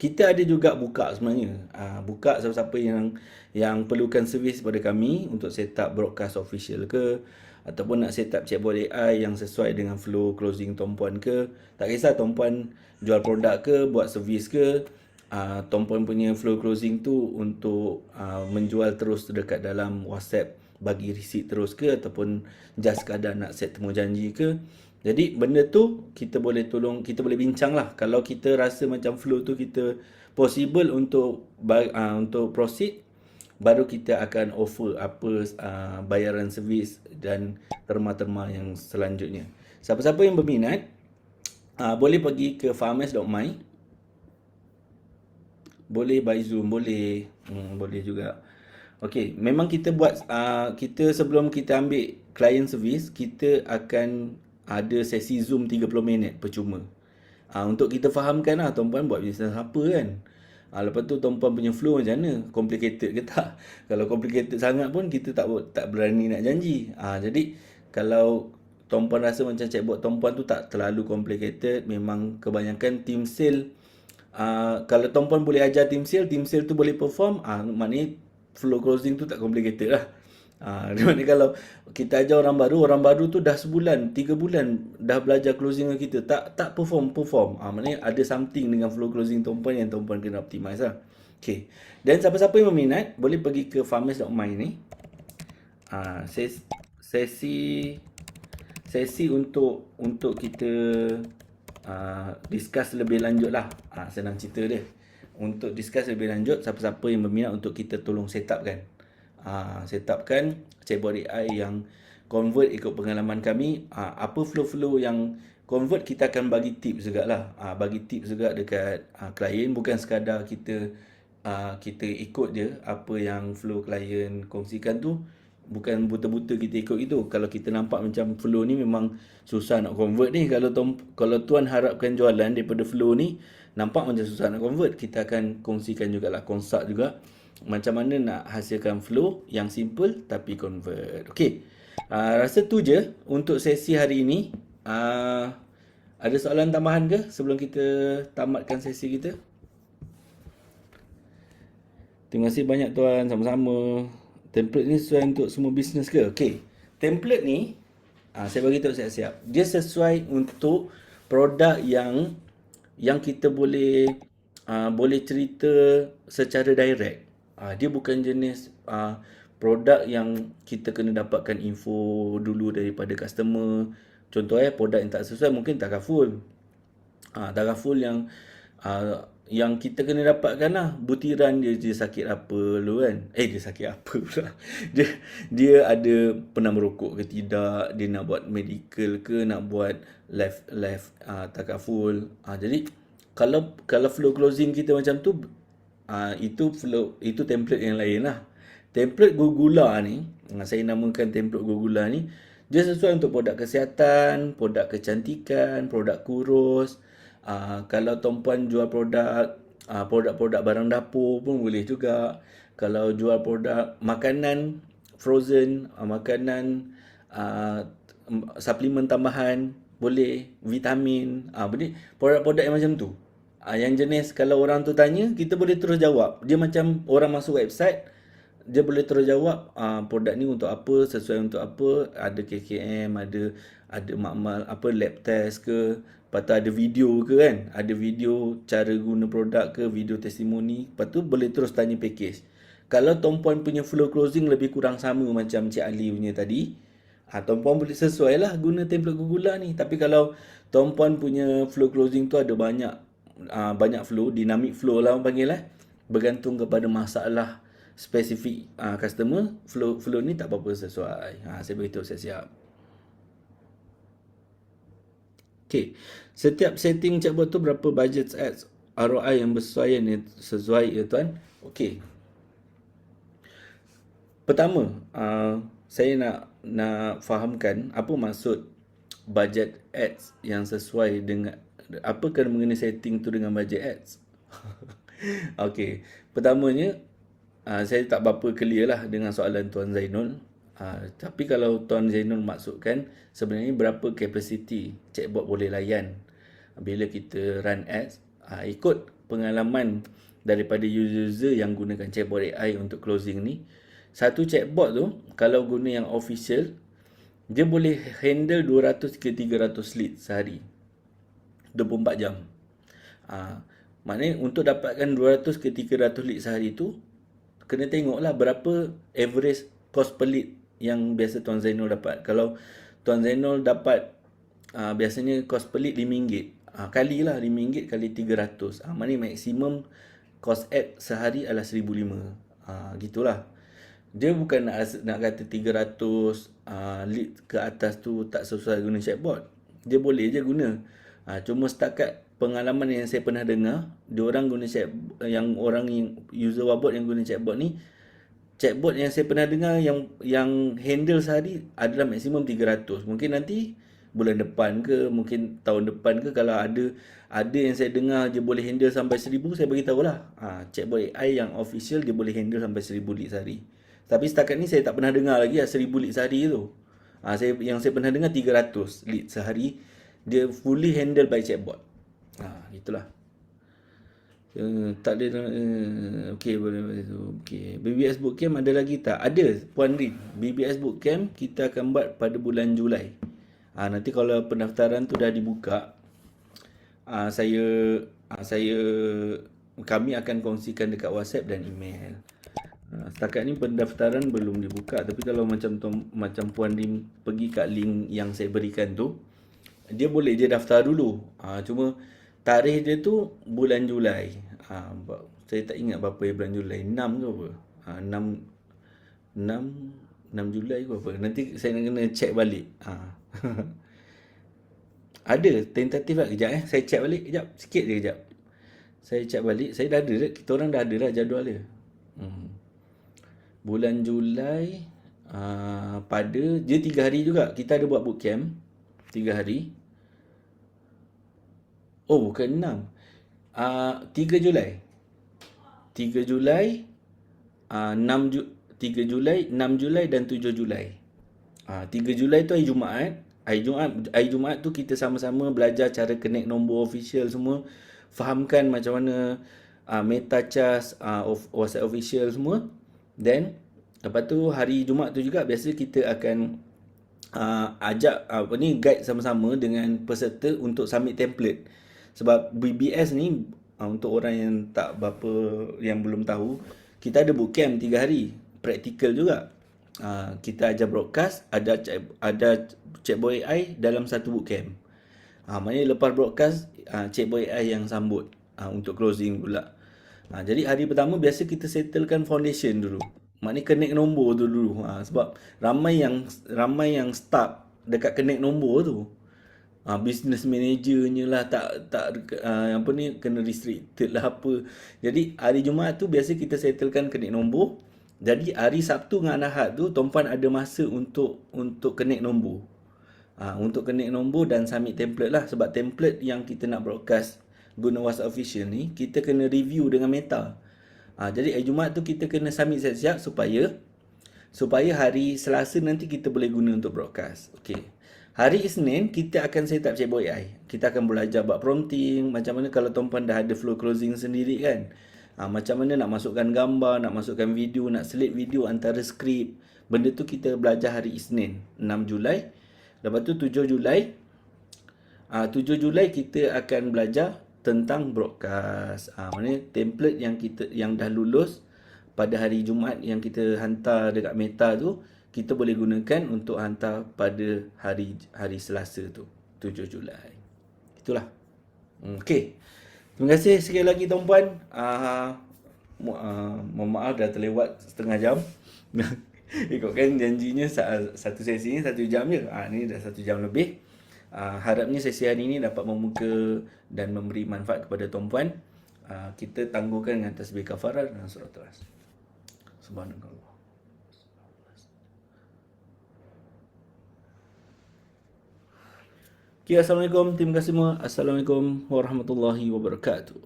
Kita ada juga buka sebenarnya. Buka siapa-siapa yang perlukan servis pada kami untuk set up broadcast official ke, ataupun nak set up chatbot AI yang sesuai dengan flow closing tuan-puan ke. Tak kisah tuan-puan jual produk ke, buat servis ke, tuan-puan punya flow closing tu untuk menjual terus dekat dalam WhatsApp, bagi receipt terus ke, ataupun just sekadar nak set temu janji ke. Jadi benda tu kita boleh bincang lah. Kalau kita rasa macam flow tu kita possible untuk proceed, baru kita akan offer apa bayaran servis dan terma-terma yang selanjutnya. Siapa-siapa yang berminat, boleh pergi ke farmers.my, boleh by Zoom, boleh. Boleh juga. Okey, memang kita buat, kita sebelum kita ambil client service, kita akan ada sesi Zoom 30 minit percuma. Untuk kita fahamkan lah tuan-puan buat bisnes apa kan. Lepas tu tuan-puan punya flow macam mana? Complicated ke tak? Kalau complicated sangat pun kita tak berani nak janji. Jadi kalau tuan-puan rasa macam chatbot tuan-puan tu tak terlalu complicated, memang kebanyakan team sale, kalau tuan-puan boleh ajar team sale tu boleh perform, maknanya flow closing tu tak complicated lah. Di mana kalau kita ajar orang baru tu dah sebulan, 3 bulan dah belajar closing dengan kita, tak perform. Maknanya ada something dengan flow closing tuan-puan yang tuan-puan kena optimize lah. Okay. Dan siapa-siapa yang berminat boleh pergi ke farmers.my ni. Sesi untuk kita discuss lebih lanjut lah. Senang cerita dia. Untuk discuss lebih lanjut, siapa-siapa yang berminat untuk kita tolong set upkan chatbot AI yang convert ikut pengalaman kami. Apa flow-flow yang convert, kita akan bagi tips juga lah. Bagi tips juga dekat klien, bukan sekadar kita ikut je apa yang flow klien kongsikan tu. Bukan buta-buta kita ikut itu. Kalau kita nampak macam flow ni memang susah nak convert ni, kalau tuan harapkan jualan daripada flow ni nampak macam susah nak convert, kita akan kongsikan jugalah, consult juga macam mana nak hasilkan flow yang simple tapi convert. Okey. Rasa tu je untuk sesi hari ini. Ada soalan tambahan ke sebelum kita tamatkan sesi kita? Terima kasih banyak tuan, sama-sama. Template ni sesuai untuk semua bisnes ke? Okey. Template ni saya bagi tahu siap-siap. Dia sesuai untuk produk yang kita boleh cerita secara direct. Dia bukan jenis produk yang kita kena dapatkan info dulu daripada customer. Contoh produk yang tak sesuai mungkin takaful. Takaful yang kita kena dapatkan lah butiran dia sakit apa dulu kan. Dia sakit apa pula. Dia ada pernah merokok ke tidak, dia nak buat medical ke, nak buat life takaful. Jadi kalau flow closing kita macam tu, itu template yang lain lah. Template Gugula ni, saya namakan template Gugula ni, dia sesuai untuk produk kesihatan, produk kecantikan, produk kurus. Kalau tuan-puan jual produk-produk barang dapur pun boleh juga. Kalau jual produk makanan frozen, makanan suplemen tambahan, boleh, vitamin, produk-produk yang macam tu. Yang jenis kalau orang tu tanya, kita boleh terus jawab. Dia macam orang masuk website, dia boleh terus jawab produk ni untuk apa, sesuai untuk apa, ada KKM, ada makmal lab test ke, lepas tu ada video ke kan, ada video cara guna produk ke, video testimoni, lepas tu boleh terus tanya package. Kalau tuan-puan punya flow closing lebih kurang sama macam Cik Ali punya tadi, tuan-puan boleh sesuai lah guna template Gugula ni. Tapi kalau tuan-puan punya flow closing tu ada banyak flow, dynamic flow lah orang panggil bergantung kepada masalah spesifik customer, flow ni tak apa-apa sesuai. Saya beritahu siap-siap. Okay, setiap setting chatbot tu berapa budget ads ROI yang bersesuaian sesuai ya tuan. Okay, pertama saya nak fahamkan apa maksud budget ads yang sesuai dengan apa kena mengenai setting tu dengan budget ads. Okey, pertamanya saya tak berapa clear lah dengan soalan Tuan Zainul. Tapi kalau Tuan Zainul maksudkan sebenarnya berapa capacity chatbot boleh layan bila kita run ads, ikut pengalaman daripada user yang gunakan chatbot AI untuk closing ni, satu chatbot tu kalau guna yang official, dia boleh handle 200 ke 300 lead sehari, 24 jam. Maknanya untuk dapatkan 200 ke 300 lead sehari tu, kena tengoklah berapa average cost per lead yang biasa Tuan Zainul dapat. Kalau Tuan Zainul dapat biasanya cost per lead RM5, kalilah RM5 kali 300. Maknanya maksimum kos ad sehari adalah 1,500. Gitulah. Dia bukan nak kata 300 lead ke atas tu tak sesuai guna chatbot. Dia boleh je guna. Cuma setakat pengalaman yang saya pernah dengar, dia orang guna orang yang user Wabot yang guna chatbot ni, chatbot yang saya pernah dengar yang handle sehari adalah maksimum 300. Mungkin nanti bulan depan ke, mungkin tahun depan ke, kalau ada yang saya dengar dia boleh handle sampai 1,000, saya bagi tahulah. Chatbot AI yang official dia boleh handle sampai 1,000 lead sehari. Tapi setakat ni saya tak pernah dengar lagi 1,000 lead sehari tu. Yang saya pernah dengar 300 lead sehari dia fully handle by chatbot. Itulah. Tak ada okey, boleh tu. Okey, BBS Bootcamp ada lagi tak? Ada, Puan Rin. BBS Bootcamp kita akan buat pada bulan Julai. Nanti kalau pendaftaran tu dah dibuka, kami akan kongsikan dekat WhatsApp dan email. Setakat ni pendaftaran belum dibuka, tapi kalau macam Puan Rim pergi kat link yang saya berikan tu, dia boleh je daftar dulu. Cuma tarikh dia tu bulan Julai. Saya tak ingat berapa bulan Julai, 6 ke apa? 6 Julai ke apa? Nanti saya nak kena check balik. Ada tentatif tak? Kejap saya check balik kejap. Sikit je kejap. Saya check balik. Saya dah ada dah. Kita orang dah ada dah jadual dia. Bulan Julai pada dia 3 hari juga. Kita ada buat bootcamp 3 hari. Oh, bukan 6. 3 Julai. 3 Julai 3 Julai, 6 Julai dan 7 Julai. 3 Julai tu hari Jumaat. Hari Jumaat tu kita sama-sama belajar cara connect nombor official semua. Fahamkan macam mana meta charge WhatsApp official semua. Then lepas tu hari Jumaat tu juga biasa kita akan ajak guide sama-sama dengan peserta untuk submit template. Sebab BBS ni untuk orang yang yang belum tahu, kita ada bootcamp 3 hari, praktikal juga. Kita ajar broadcast, ada chatbot AI dalam satu bootcamp. Maknanya lepas broadcast chatbot AI yang sambut untuk closing pula. Jadi hari pertama biasa kita settlekan foundation dulu. Maknanya connect nombor tu dulu. Sebab ramai yang stuck dekat connect nombor tu. Business managernya lah kena restricted lah apa. Jadi hari Jumaat tu biasa kita settlekan connect nombor. Jadi hari Sabtu dengan Ahad tu Tuan Puan ada masa untuk connect nombor. Untuk connect nombor dan submit template lah. Sebab template yang kita nak broadcast guna WhatsApp official ni, kita kena review dengan Meta. Jadi hari Jumaat tu kita kena submit siap-siap supaya hari Selasa nanti kita boleh guna untuk broadcast. Okey. Hari Isnin kita akan set up chatbot AI. Kita akan belajar buat prompting, macam mana kalau Tuan Puan dah ada flow closing sendiri kan. Macam mana nak masukkan gambar, nak masukkan video, nak select video antara skrip. Benda tu kita belajar hari Isnin 6 Julai. Lepas tu 7 Julai 7 Julai kita akan belajar tentang broadcast. Maknanya template yang dah lulus pada hari Jumaat yang kita hantar dekat Meta tu, kita boleh gunakan untuk hantar pada hari Selasa tu, 7 Julai. Itulah. Okey. Terima kasih sekali lagi Tuan Puan. Mohon maaf dah terlewat setengah jam. Ikutkan janjinya satu sesi ni 1 jam je. Ni dah 1 jam lebih. Harapnya sesi hari ini dapat membuka dan memberi manfaat kepada Tuan Puan. Kita tangguhkan dengan tasbih kafarah dan surah Al-Ikhlas. Subhanallah. Okay, Assalamualaikum. Terima kasih semua. Assalamualaikum warahmatullahi wabarakatuh.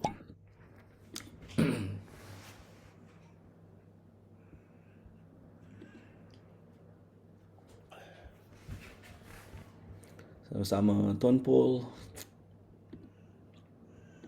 Sama-sama Tuan Paul.